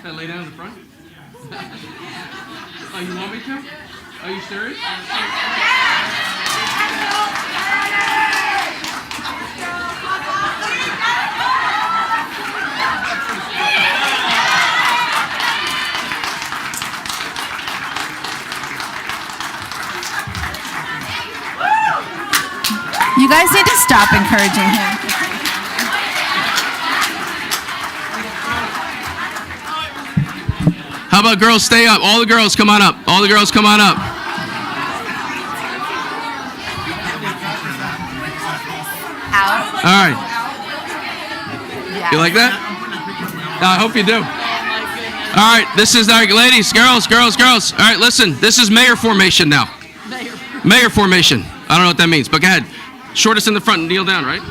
Can I lay down in the front? Oh, you want me to? Are you serious? You guys need to stop encouraging him. How about girls stay up? All the girls come on up. All the girls come on up. All right. You like that? I hope you do. All right, this is our ladies, girls. All right, listen, this is mayor formation now. Mayor formation. I don't know what that means, but go ahead. Shortest in the front, kneel down, right?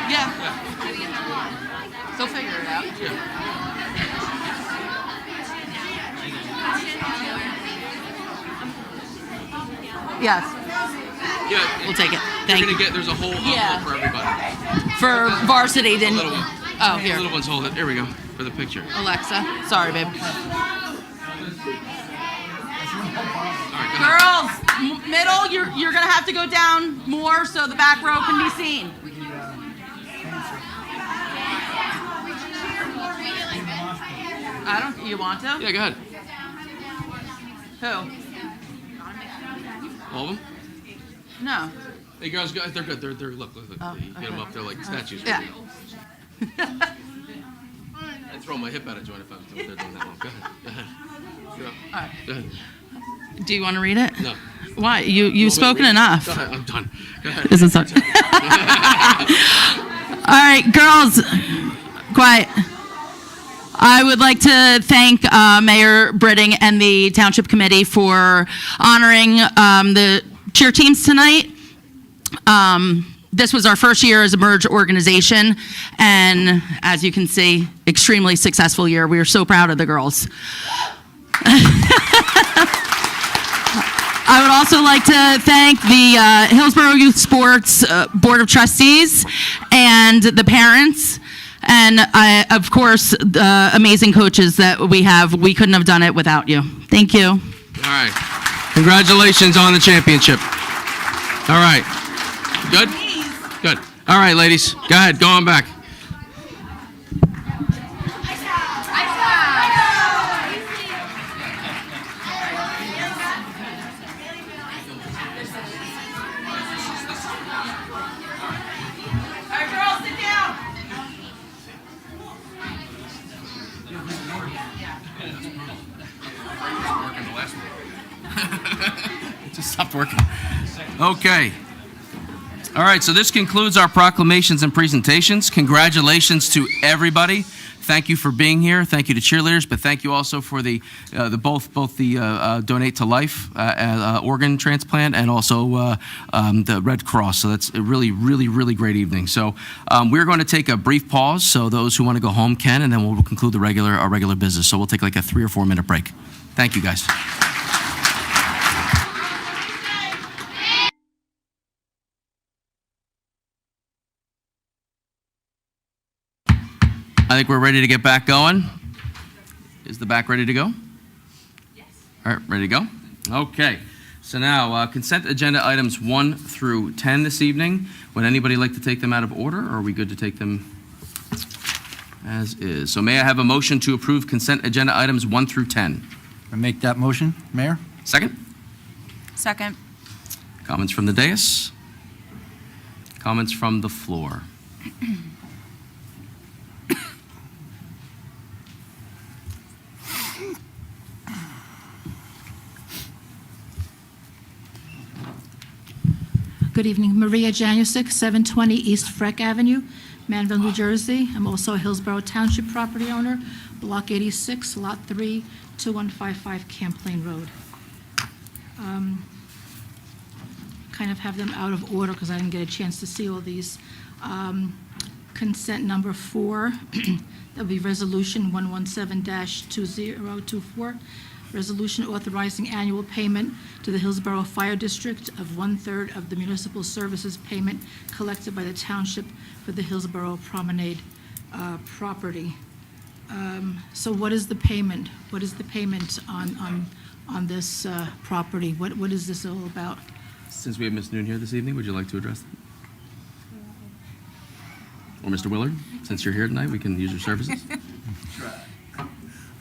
Yeah. They'll figure it out. Yes. Yeah. We'll take it. Thank you. There's a whole envelope for everybody. For varsity, didn't Little one. Oh, The here. little ones hold it. Here we go, for the picture. Alexa. Sorry, babe. All right, go ahead. Girls, middle, you're going to have to go down more so the back row can be seen. You want to? Yeah, go ahead. Who? All of them? No. Hey, girls, they're good. They're look. Oh, You get them up there like statues. Yeah. I'd throw my hip out of joint if I was doing that one. Go ahead. Go All right. ahead. Do you want to read it? No. Why? You've spoken enough. Go ahead. I'm done. Go ahead. Isn't so? All right, girls, quiet. I would like to thank Mayor Britting and the Township Committee for honoring the cheer teams tonight. This was our first year as a merged organization, and as you can see, extremely successful year. We are so proud of the girls. I would also like to thank the Hillsborough Youth Sports Board of Trustees and the parents And of course, the amazing coaches that we have. We couldn't have done it without you. Thank you. All right. Congratulations on the championship. All right. Good? Good. All right, ladies. Go ahead. Go on back. Just stopped working. Okay. All right, so this concludes our proclamations and presentations. Congratulations to everybody. Thank you for being here. Thank you to cheerleaders, but thank you also for both the Donate to Life organ transplant and also the Red Cross. So that's a really, really, really great evening. So we're going to take a brief pause, so those who want to go home can, and then we'll conclude our regular business. So we'll take like a 3 or 4 minute break. Thank you, guys. I think we're ready to get back going. Is the back ready to go? Yes. All right, ready to go? Okay. So now, consent agenda items 1 through 10 this evening. Would anybody like to take them out of order, or are we good to take them as is? So may I have a motion to approve consent agenda items 1 through 10? I make that motion, Mayor? Second? Second. Comments from the dais? Comments from the floor? Good evening. Maria Janusik, 720 East Freck Avenue, Manville, New Jersey. I'm also a Hillsborough Township property owner, Block 86, Lot 3, 2155 Camp Lane Road. Kind of have them out of order because I didn't get a chance to see all these. Consent number 4, that'll be Resolution 117-2024. Resolution authorizing annual payment to the Hillsborough Fire District of 1/3 of the municipal services payment collected by the township for the Hillsborough Promenade property. So what is the payment? What is the payment on this property? What is this all about? Since we have Ms. Noon here this evening, would you like to address that? Or Mr. Willard, since you're here tonight, we can use your services.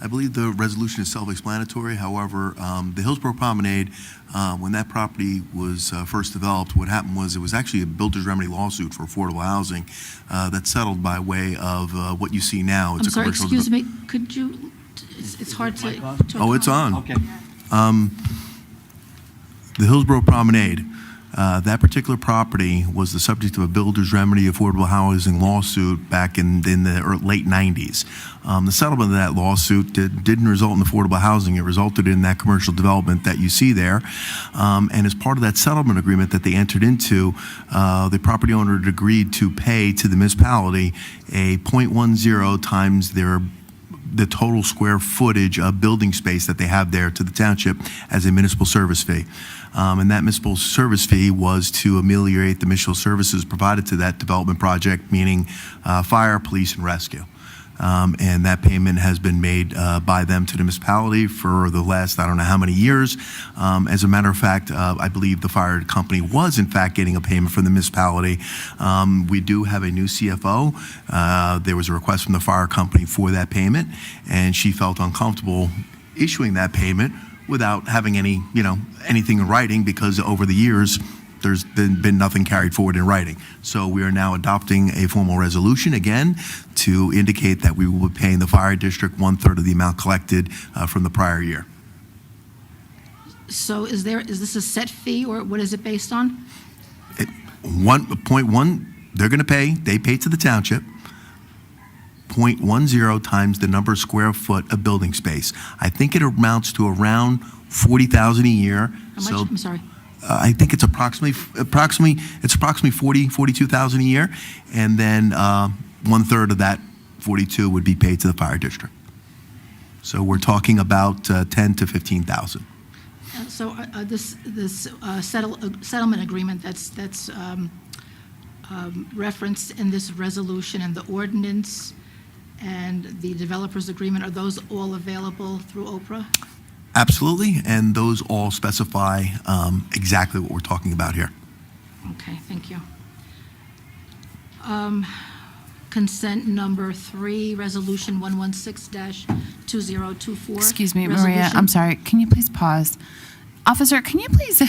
I believe the resolution is self-explanatory. However, the Hillsborough Promenade, when that property was first developed, what happened was it was actually a builder's remedy lawsuit for affordable housing that settled by way of what you see now. It's I'm sorry, excuse me, could you, it's hard to talk. Oh, it's on. Okay. The Hillsborough Promenade, that particular property was the subject of a builder's remedy affordable housing lawsuit back in the late 90s. The settlement of that lawsuit didn't result in affordable housing. It resulted in that commercial development that you see there. And as part of that settlement agreement that they entered into, the property owner had agreed to pay to the municipality a 0.10 times the total square footage of building space that they have there to the township as a municipal service fee. And that municipal service fee was to ameliorate the municipal services provided to that development project, meaning fire, police, and rescue. And that payment has been made by them to the municipality for the last, I don't know how many years. As a matter of fact, I believe the fire company was in fact getting a payment from the municipality. We do have a new CFO. There was a request from the fire company for that payment, and she felt uncomfortable issuing that payment without having anything in writing, because over the years, there's been nothing carried forward in writing. So we are now adopting a formal resolution again to indicate that we will be paying the fire district 1/3 of the amount collected from the prior year. So is this a set fee, or what is it based on? 1.1, they're going to pay, they pay to the township, 0.10 times the number of square foot of building space. I think it amounts to around $40,000 a year. How much? I'm sorry. I think it's approximately 42,000 a year, and then 1/3 of that 42 would be paid to the fire district. So we're talking about 10 to 15,000. So this settlement agreement that's referenced in this resolution and the ordinance and the developer's agreement, are those all available through Oprah? Absolutely, and those all specify exactly what we're talking about here. Okay, thank you. Consent number 3, Resolution 116-2024. Excuse me, Maria, Resolution- I'm sorry. Can you please pause? Officer, can you please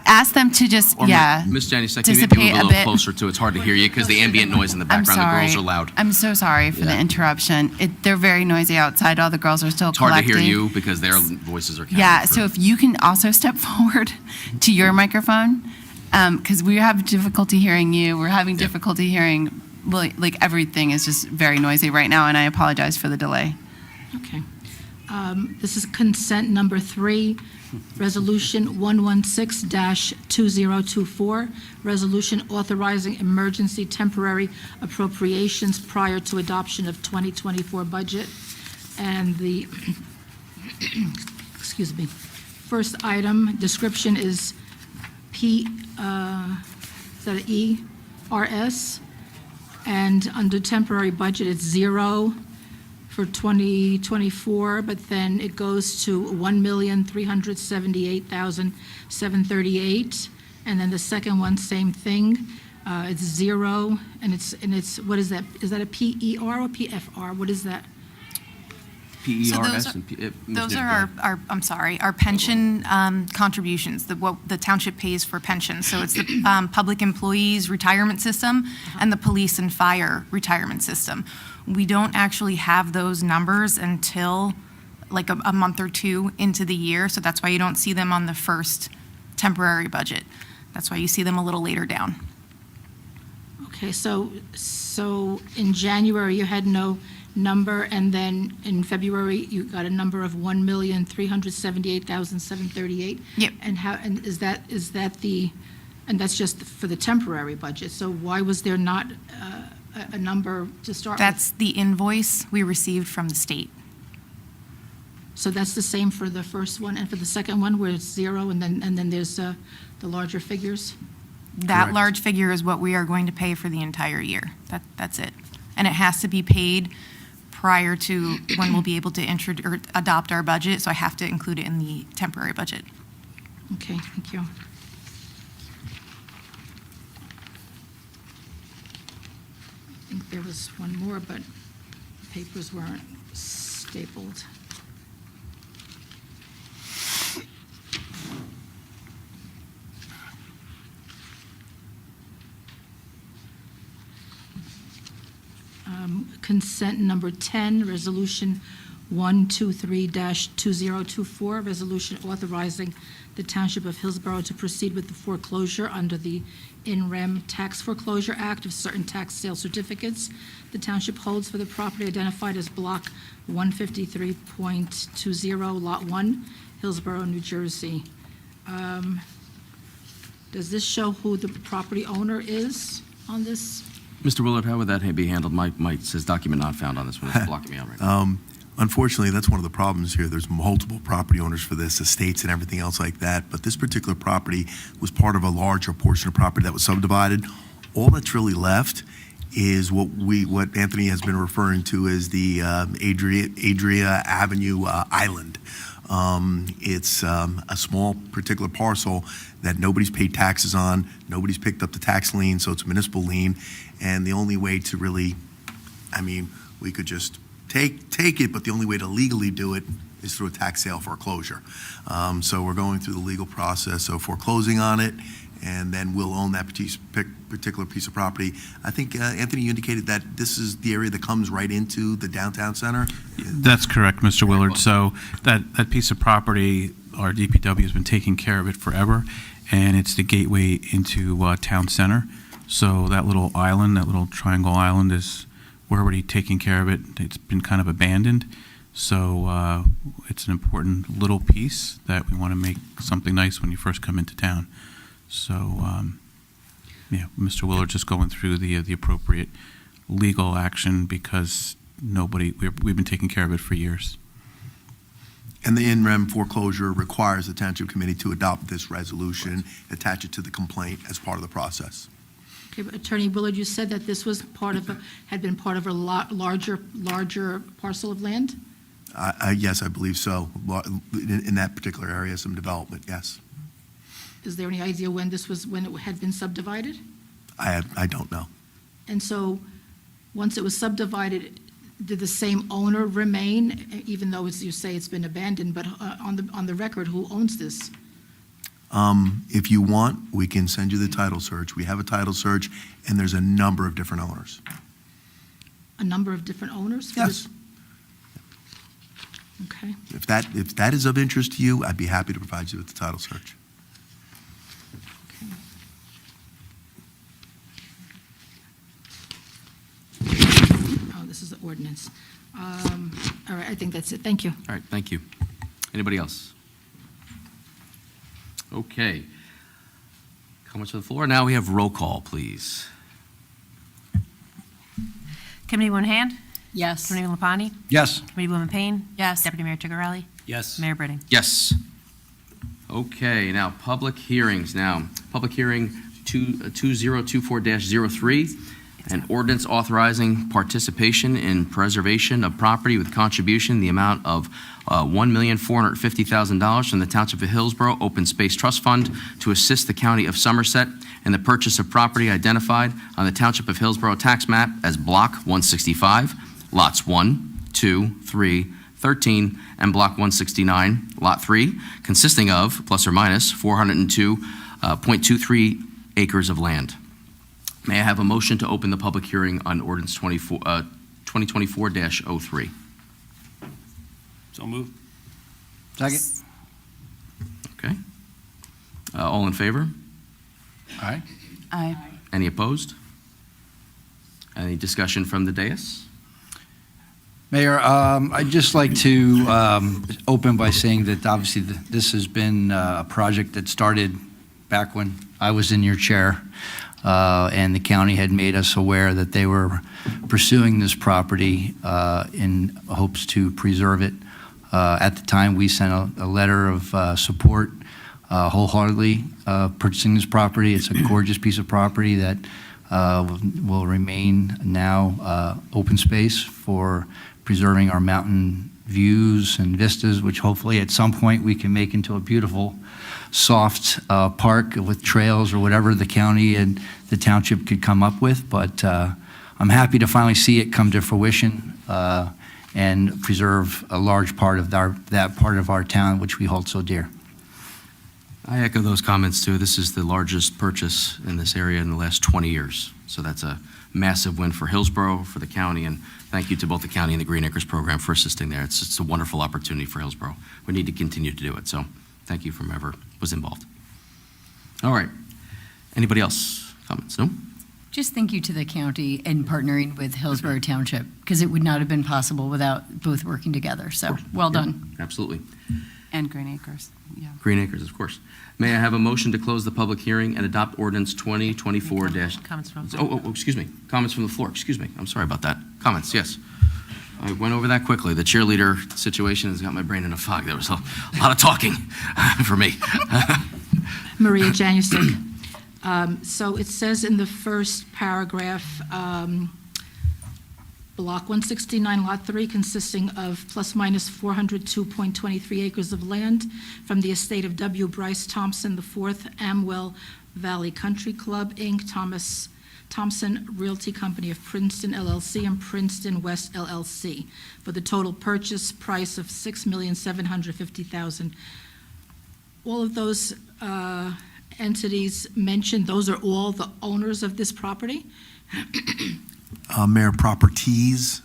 ask them to just, Or Miss Jenny, can you maybe dissipate move a a little bit? closer to it? It's hard to hear you because the ambient noise in the I'm background, the sorry. girls are loud. I'm so sorry for the Yeah. interruption. They're very noisy outside. All the girls are still It's hard to collecting. hear you because their voices are counted. Yeah, for- so if you can also step forward to your microphone, because we have difficulty hearing you. We're having difficulty hearing, like everything is just very noisy right now, and I apologize for the delay. Okay. This is consent number 3, Resolution 116-2024, resolution authorizing emergency temporary appropriations prior to adoption of 2024 budget. And the, excuse me, first item, description is is that an ERS? And under temporary budget, it's 0 for 2024, but then it goes to 1,378,738. And then the second one, same thing. It's 0, and it's what is that? Is that a PER or PFR? What is that? PERS and Those are our I'm sorry, our pension contributions, what the township pays for pensions. So it's the public employees retirement system and the police and fire retirement system. We don't actually have those numbers until like a month or two into the year. So that's why you don't see them on the first temporary budget. That's why you see them a little later down. Okay, so in January, you had no number, and then in February, you got a number of 1,378,738. Yep. And is that the, and that's just for the temporary budget, so why was there not a number to start with? That's the invoice we received from the state. So that's the same for the first one and for the second one, where it's 0, and then there's the larger figures? That Correct. large figure is what we are going to pay for the entire year. That's it. And it has to be paid prior to when we'll be able to adopt our budget, so I have to include it in the temporary budget. Okay, thank you. I think there was one more, but papers weren't stapled. Consent number 10, Resolution 123-2024, resolution authorizing the Township of Hillsborough to proceed with the foreclosure under the In Rem Tax Foreclosure Act of certain tax sale certificates the township holds for the property identified as Block 153.20, Lot 1, Hillsborough, New Jersey. Does this show who the property owner is on this? Mr. Willard, how would that be handled? Mike says document not found on this one. It's blocking me out right now. Unfortunately, that's one of the problems here. There's multiple property owners for this, estates and everything else like that. But this particular property was part of a larger portion of property that was subdivided. All that's really left is what Anthony has been referring to as the Adria Avenue Island. It's a small particular parcel that nobody's paid taxes on, nobody's picked up the tax lien, so it's a municipal lien. And the only way to really, we could just take it, but the only way to legally do it is through a tax sale foreclosure. So we're going through the legal process of foreclosing on it, and then we'll own that particular piece of property. I think, Anthony, you indicated that this is the area that comes right into the downtown center? That's correct, Mr. Willard. So that piece of property, our DPW has been taking care of it forever, and it's the gateway into town center. So that little island, that little triangle island, we're already taking care of it. It's been kind of abandoned. So it's an important little piece that we want to make something nice when you first come into town. So, Mr. Willard just going through the appropriate legal action because we've been taking care of it for years. And the in rem foreclosure requires the Township Committee to adopt this resolution, attach it to the complaint as part of the process. Okay, but Attorney Willard, you said that this was had been part of a larger parcel of land? Yes, I believe so. In that particular area, some development, yes. Is there any idea when it had been subdivided? I don't know. And so, once it was subdivided, did the same owner remain, even though, as you say, it's been abandoned, but on the record, who owns this? If you want, we can send you the title search. We have a title search, and there's a number of different owners. A number of different owners? Yes. Okay. If that is of interest to you, I'd be happy to provide you with the title search. Oh, this is the ordinance. All right, I think that's it. Thank you. All right, thank you. Anybody else? Okay. Comments from the floor. Now we have roll call, please. Committeewoman Hand? Yes. Committeewoman Lapani? Yes. Committeewoman Payne? Yes. Deputy Mayor Chigarelli? Yes. Mayor Britting? Yes. Okay, now public hearings. Now, public hearing 2024-03, an ordinance authorizing participation in preservation of property with contribution in the amount of $1,450,000 from the Township of Hillsborough Open Space Trust Fund to assist the County of Somerset in the purchase of property identified on the Township of Hillsborough tax map as Block 165, Lots 1, 2, 3, 13, and Block 169, Lot 3, consisting of, plus or minus, 402.23 acres of land. May I have a motion to open the public hearing on ordinance 2024-03? So moved. Second. Okay. All in favor? Aye. Aye. Any opposed? Any discussion from the dais? Mayor, I'd just like to open by saying that obviously this has been a project that started back when I was in your chair, and the county had made us aware that they were pursuing this property in hopes to preserve it. At the time, we sent a letter of support wholeheartedly purchasing this property. It's a gorgeous piece of property that will remain now open space for preserving our mountain views and vistas, which hopefully at some point we can make into a beautiful, soft park with trails or whatever the county and the township could come up with. But I'm happy to finally see it come to fruition and preserve a large part of that part of our town, which we hold so dear. I echo those comments too. This is the largest purchase in this area in the last 20 years. So that's a massive win for Hillsborough, for the county, and thank you to both the county and the Green Acres program for assisting there. It's a wonderful opportunity for Hillsborough. We need to continue to do it. So thank you from whoever was involved. All right. Anybody else? Comments? No? Just thank you to the county and partnering with Hillsborough Township, because it would not have been possible without both working together. So well done. Absolutely. And Green Acres. Yeah. Green Acres, of course. May I have a motion to close the public hearing and adopt ordinance 2024 Comments from excuse me. Comments from the floor. Excuse me. I'm sorry about that. Comments, yes. I went over that quickly. The cheerleader situation has got my brain in a fog. There was a lot of talking for me. Maria Janusik. So it says in the first paragraph, Block 169, Lot 3, consisting of plus minus 402.23 acres of land from the estate of W. Bryce Thompson IV, Amwell Valley Country Club, Inc., Thompson Realty Company of Princeton, LLC, and Princeton West, LLC, for the total purchase price of $6,750,000. All of those entities mentioned, those are all the owners of this property? Mayor, properties.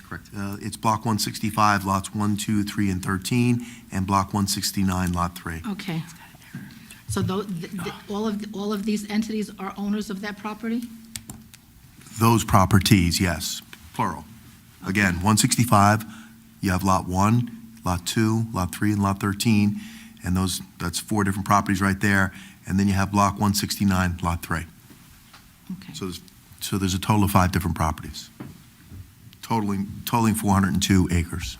Correct. It's Block 165, lots 1, 2, 3, and 13, and Block 169, Lot 3. Okay. So all of these entities are owners of that property? Those properties, yes, plural. Again, 165, you have Lot 1, Lot 2, Lot 3, and Lot 13, and that's 4 different properties right there. And then you have Block 169, Lot 3. Okay. So there's a total of 5 different properties, totaling 402 acres.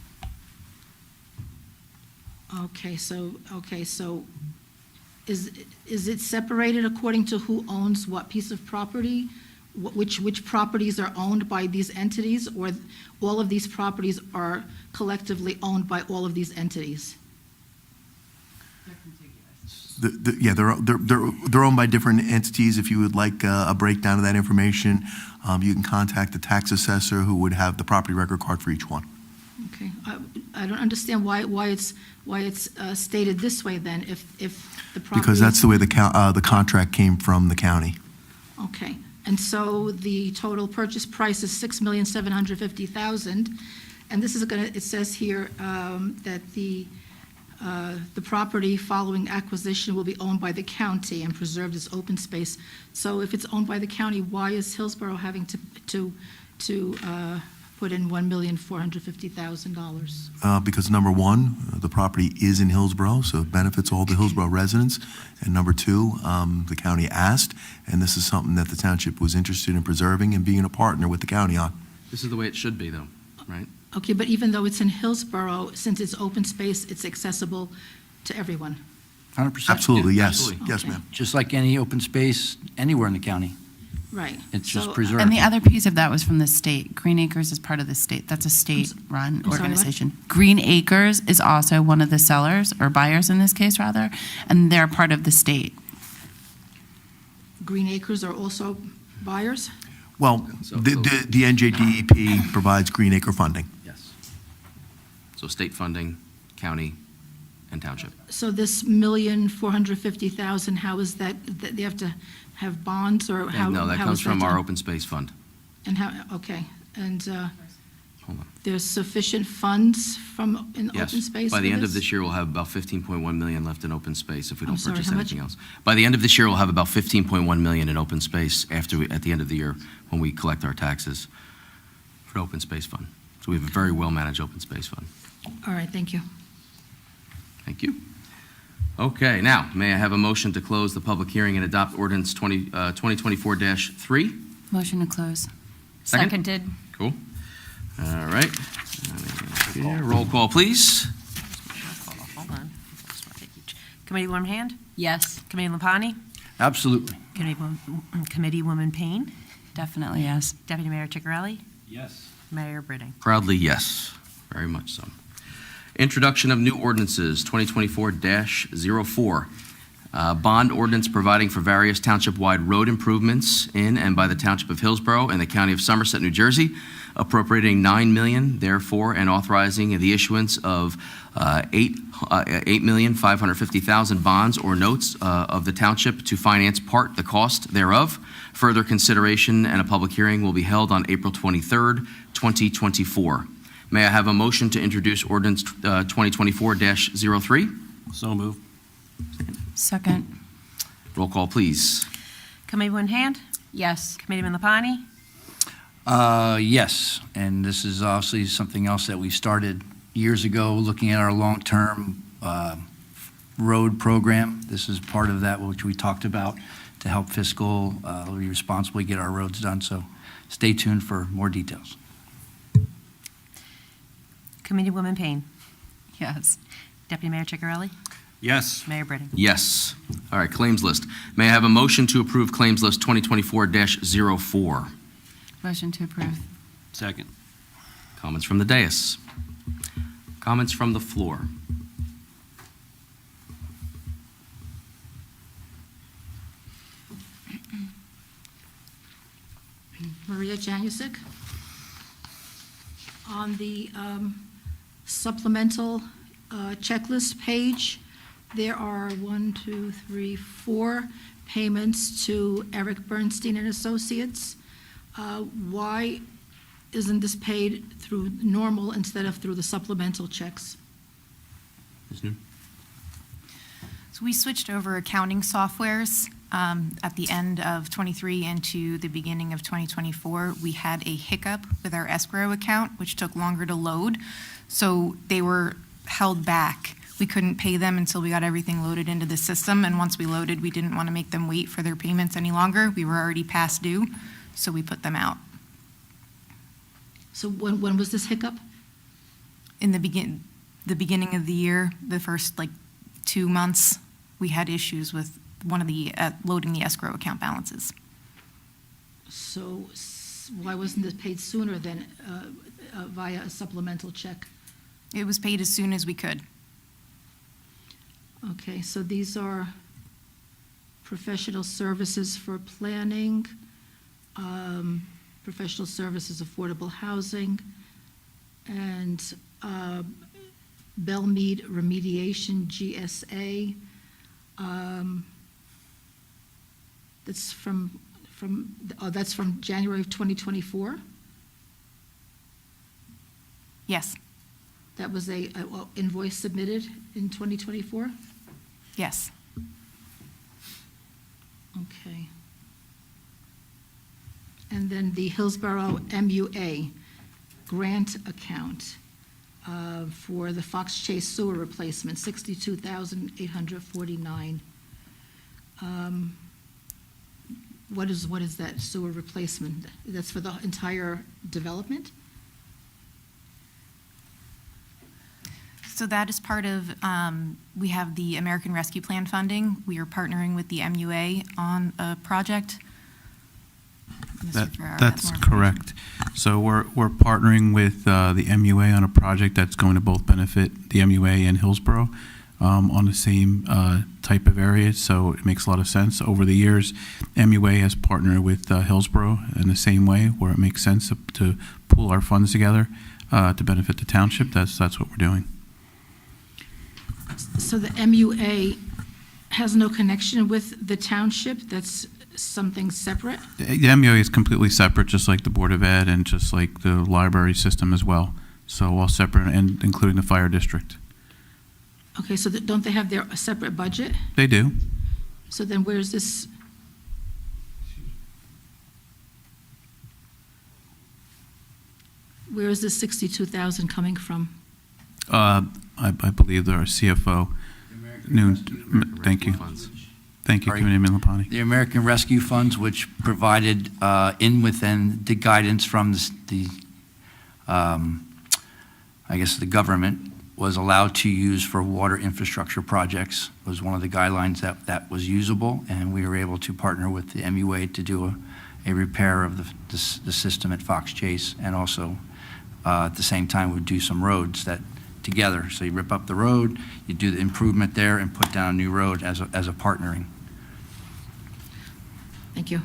is it separated according to who owns what piece of property? Which properties are owned by these entities, or all of these properties are collectively owned by all of these entities? Yeah, they're owned by different entities. If you would like a breakdown of that information, you can contact the tax assessor, who would have the property record card for each one. Okay, I don't understand why it's stated this way then, if the property. Because that's the way the contract came from the county. Okay, and so the total purchase price is $6,750,000, and this is it says here that the property following acquisition will be owned by the county and preserved as open space. So if it's owned by the county, why is Hillsborough having to put in $1,450,000? Because number one, the property is in Hillsborough, so it benefits all the Hillsborough residents. And number two, the county asked, and this is something that the township was interested in preserving and being a partner with the county on. This is the way it should be, though, right? Okay, but even though it's in Hillsborough, since it's open space, it's accessible to everyone. 100%. Absolutely, Yeah, yes. absolutely. Yes, Okay. ma'am. Just like any open space anywhere in the county. Right. It's just So, preserved. And the other piece of that was from the state. Green Acres is part of the state. That's a state-run I'm sorry, what? organization. Green Acres is also one of the sellers, or buyers in this case, rather, and they're part of the state. Green Acres are also buyers? Well, So- the NJDEP provides Green Acre funding. Yes. So state funding, county, and township. So this $1,450,000, how is that they have to have bonds, or how? No, that how comes is from our done? open space fund. And how, okay, and Hold on. there's sufficient funds in Yes. open space? By the for end of this year, we'll have about 15.1 million left in open space if we I'm don't sorry, purchase how much? anything else. By the end of this year, we'll have about 15.1 million in open space at the end of the year when we collect our taxes for open space fund. So we have a very well-managed open space fund. All right, thank you. Thank you. Okay, now, may I have a motion to close the public hearing and adopt ordinance 2024-3? Motion to close. Seconded. Cool. All right. Roll call, please. Hold on. Committeewoman Hand? Yes. Committeewoman Lapani? Absolutely. Committeewoman Payne? Definitely, yes. Deputy Mayor Ciccarelli? Yes. Mayor Britting? Proudly, yes. Very much so. Introduction of new ordinances, 2024-04. Bond ordinance providing for various township-wide road improvements in and by the Township of Hillsborough and the County of Somerset, New Jersey, appropriating $9 million, therefore, and authorizing the issuance of $8,550,000 bonds or notes of the township to finance part the cost thereof. Further consideration and a public hearing will be held on April 23rd, 2024. May I have a motion to introduce ordinance 2024-03? So moved. Second. Roll call, please. Committeewoman Hand? Yes. Committeewoman Lapani? Yes, and this is obviously something else that we started years ago, looking at our long-term road program. This is part of that, which we talked about, to help fiscal, we responsibly get our roads done. So stay tuned for more details. Committeewoman Payne? Yes. Deputy Mayor Ciccarelli? Yes. Mayor Britting? Yes. All right, claims list. May I have a motion to approve claims list 2024-04? Motion to approve. Second. Comments from the dais? Comments from the floor? Maria Janusik. On the supplemental checklist page, there are 4 payments to Eric Bernstein and Associates. Why isn't this paid through normal instead of through the supplemental checks? Ms. Noon? So we switched over accounting softwares at the end of '23 into the beginning of 2024. We had a hiccup with our escrow account, which took longer to load. So they were held back. We couldn't pay them until we got everything loaded into the system. And once we loaded, we didn't want to make them wait for their payments any longer. We were already past due, so we put them out. So when was this hiccup? In the beginning of the year, the first 2 months we had issues with one of the, loading the escrow account balances. So why wasn't this paid sooner than via a supplemental check? It was paid as soon as we could. Okay, so these are professional services for planning, professional services, affordable housing, and Bellmead remediation, GSA. That's that's from January of 2024? Yes. That was a invoice submitted in 2024? Yes. Okay. And then the Hillsborough MUA grant account for the Fox Chase sewer replacement, $62,849. What is that sewer replacement? That's for the entire development? So that is part of, we have the American Rescue Plan funding. We are partnering with the MUA on a project. That's correct. So we're partnering with the MUA on a project that's going to both benefit the MUA and Hillsborough on the same type of area, so it makes a lot of sense. Over the years, MUA has partnered with Hillsborough in the same way, where it makes sense to pool our funds together to benefit the township. That's what we're doing. So the MUA has no connection with the township? That's something separate? The MUA is completely separate, just like the Board of Ed and just like the library system as well. So all separate, and including the fire district. Okay, so don't they have their separate budget? They do. So then where's this? Where is this 62,000 coming from? I believe they're our CFO. Thank you. Thank you, Committeeman Lapani. The American Rescue Funds, which provided within the guidance from I guess the government, was allowed to use for water infrastructure projects, was one of the guidelines that was usable, and we were able to partner with the MUA to do a repair of the system at Fox Chase, and also at the same time would do some roads that together. So you rip up the road, you do the improvement there, and put down a new road as a partnering. Thank you.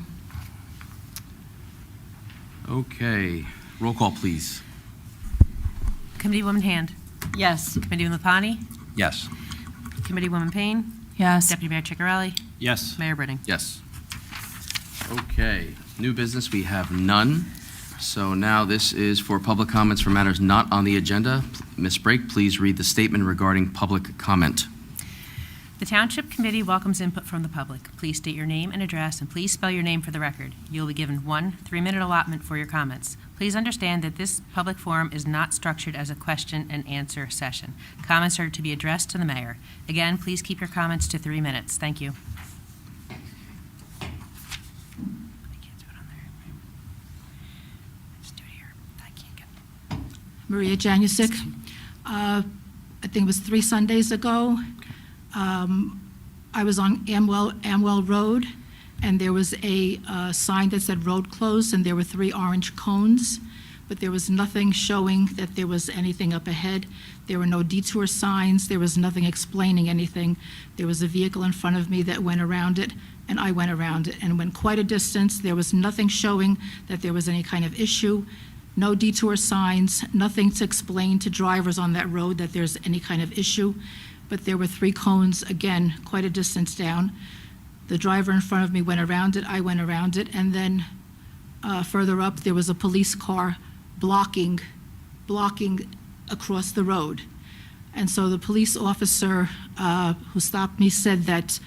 Okay, roll call, please. Committeewoman Hand. Yes. Committeewoman Lapani. Yes. Committeewoman Payne. Yes. Deputy Mayor Ciccarelli. Yes. Mayor Britting. Yes. Okay, new business, we have none. So now this is for public comments for matters not on the agenda. Ms. Brake, please read the statement regarding public comment. The Township Committee welcomes input from the public. Please state your name and address, and please spell your name for the record. You will be given 1 3-minute allotment for your comments. Please understand that this public forum is not structured as a question and answer session. Comments are to be addressed to the mayor. Again, please keep your comments to 3 minutes. Thank you. Maria Janusik. I think it was 3 Sundays ago. I was on Amwell Road, and there was a sign that said road closed, and there were 3 orange cones, but there was nothing showing that there was anything up ahead. There were no detour signs. There was nothing explaining anything. There was a vehicle in front of me that went around it, and I went around it and went quite a distance. There was nothing showing that there was any kind of issue. No detour signs, nothing to explain to drivers on that road that there's any kind of issue. But there were 3 cones, again, quite a distance down. The driver in front of me went around it, I went around it, and then further up, there was a police car blocking across the road. And so the police officer who stopped me said that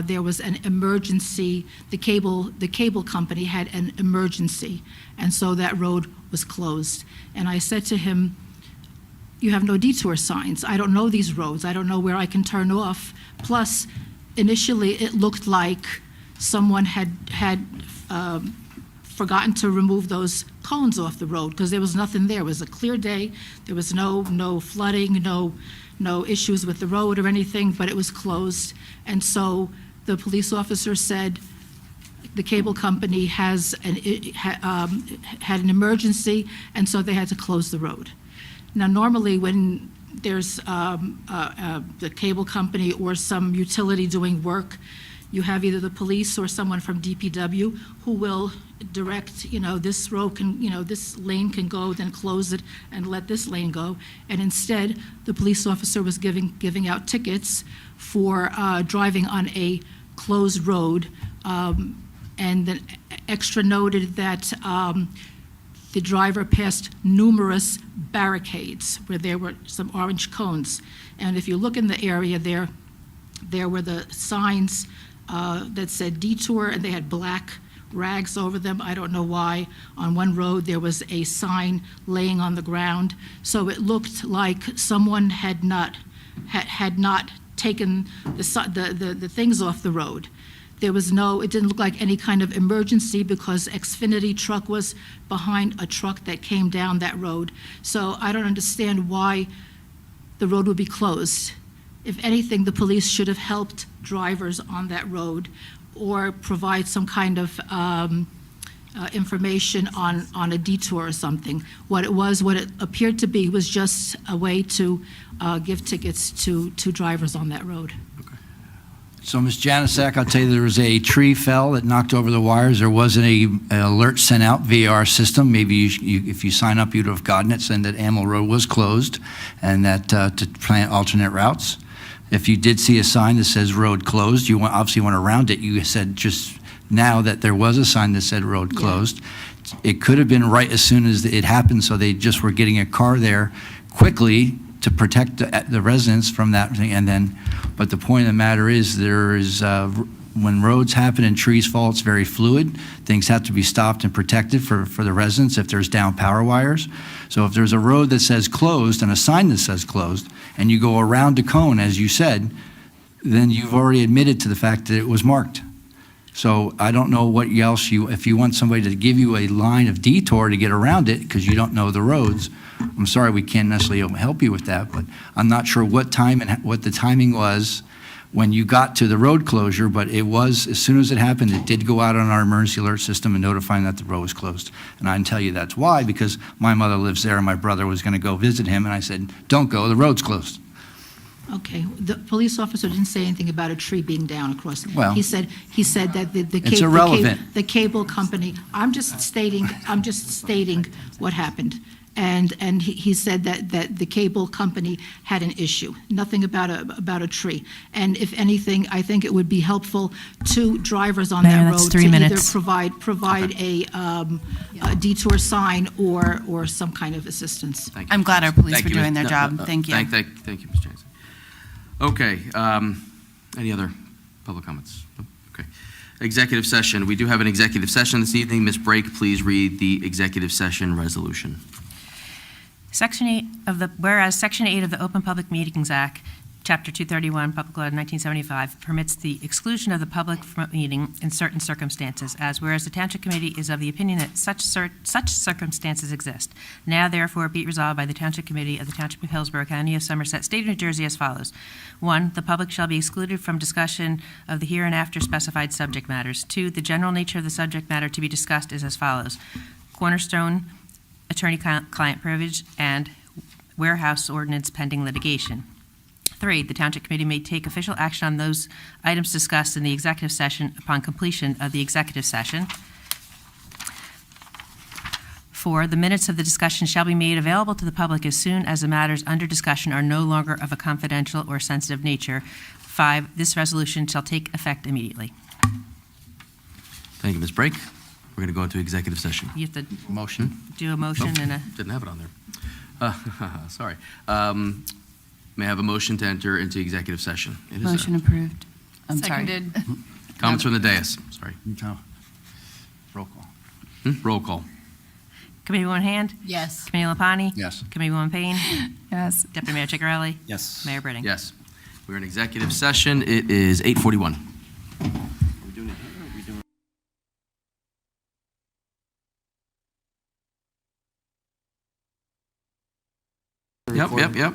there was an emergency, the cable company had an emergency, and so that road was closed. And I said to him, you have no detour signs. I don't know these roads. I don't know where I can turn off. Plus, initially, it looked like someone had forgotten to remove those cones off the road because there was nothing there. It was a clear day. There was no flooding, no issues with the road or anything, but it was closed. And so the police officer said the cable company had an emergency, and so they had to close the road. Now, normally when there's the cable company or some utility doing work, you have either the police or someone from DPW who will direct, this road can, this lane can go, then close it and let this lane go. And instead, the police officer was giving out tickets for driving on a closed road, and then extra noted that the driver passed numerous barricades where there were some orange cones. And if you look in the area there were the signs that said detour, and they had black rags over them. I don't know why. On one road, there was a sign laying on the ground. So it looked like someone had not taken the things off the road. There was it didn't look like any kind of emergency because Xfinity truck was behind a truck that came down that road. So I don't understand why the road would be closed. If anything, the police should have helped drivers on that road or provide some kind of information on a detour or something. What it appeared to be was just a way to give tickets to drivers on that road. So, Ms. Janasek, I'll tell you there was a tree fell that knocked over the wires. There wasn't an alert sent out via our system. Maybe if you sign up, you'd have gotten it, saying that Amel Road was closed and that to plan alternate routes. If you did see a sign that says road closed, you obviously went around it. You said just now that there was a sign that said road closed. Yeah. It could have been right as soon as it happened, so they just were getting a car there quickly to protect the residents from that thing. But the point of the matter is when roads happen and trees fall, it's very fluid. Things have to be stopped and protected for the residents if there's down power wires. So if there's a road that says closed and a sign that says closed, and you go around a cone, as you said, then you've already admitted to the fact that it was marked. So I don't know what else if you want somebody to give you a line of detour to get around it because you don't know the roads, I'm sorry, we can't necessarily help you with that, but I'm not sure what time and what the timing was when you got to the road closure, but it was, as soon as it happened, it did go out on our emergency alert system and notifying that the road was closed. And I can tell you that's why, because my mother lives there and my brother was going to go visit him, and I said, don't go, the road's closed. Okay, the police officer didn't say anything about a tree being down across. Well, he said that it's irrelevant. The cable company. I'm just stating what happened, and he said that the cable company had an issue. Nothing about a tree. And if anything, I think it would be helpful to drivers on that road to either provide a detour sign or some kind of assistance. Thank you. I'm glad our police were doing their job. Thank you. Thank you, Ms. Jansen. Okay, any other public comments? No? Okay. Executive session. We do have an executive session this evening. Ms. Brake, please read the executive session resolution. Whereas Section 8 of the Open Public Meetings Act, Chapter 231, Public Law 1975, permits the exclusion of the public from a meeting in certain circumstances, as whereas the Township Committee is of the opinion that such circumstances exist. Now, therefore, be it resolved by the Township Committee of the Township of Hillsborough, County of Somerset, State of New Jersey as follows. 1, the public shall be excluded from discussion of the hereinafter specified subject matters. 2, the general nature of the subject matter to be discussed is as follows. Cornerstone, attorney-client privilege, and warehouse ordinance pending litigation. 3, the Township Committee may take official action on those items discussed in the executive session upon completion of the executive session. 4, the minutes of the discussion shall be made available to the public as soon as the matters under discussion are no longer of a confidential or sensitive nature. 5, this resolution shall take effect immediately. Thank you, Ms. Brake. We're going to go into executive session. You have to motion. Do a motion and a... Didn't have it on there. Sorry. May I have a motion to enter into executive session? Motion approved. Seconded. Sorry. Comments from the dais? Sorry. Roll call. Roll call. Committeewoman Hand? Yes. Committeewoman Lapani? Yes. Committeewoman Payne? Yes. Deputy Mayor Ciccarelli? Yes. Mayor Britting? Yes. We're in executive session. It is 8:41. Yep.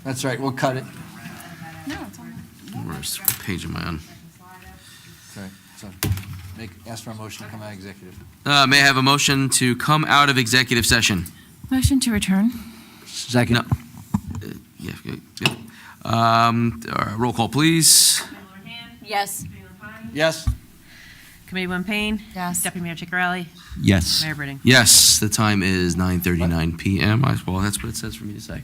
That's right, we'll cut it. Where's what page am I on? Sorry, so ask for a motion to come out of executive. May I have a motion to come out of executive session? Motion to return. Second. No. Roll call, please. Yes. Yes. Committeewoman Payne? Yes. Deputy Mayor Ciccarelli? Yes. Mayor Britting? Yes, the time is 9:39 p.m. Well, that's what it says for me to say.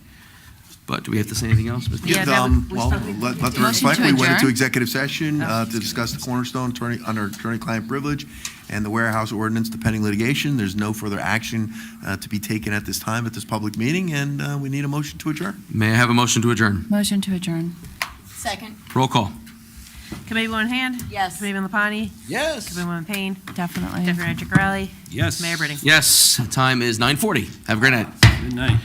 But do we have to say anything else, Mr. Yeah, Well, let the record Motion reflect, to we went into adjourn? executive session to discuss the Cornerstone under attorney-client privilege and the warehouse ordinance, the pending litigation. There's no further action to be taken at this time at this public meeting, and we need a motion to adjourn. May I have a motion to adjourn? Motion to adjourn. Second. Roll call. Committeewoman Hand? Yes. Committeewoman Lapani? Yes. Committeewoman Payne? Definitely. Deputy Mayor Ciccarelli? Yes. Mayor Britting? Yes, the time is 9:40. Have a great night. Good night.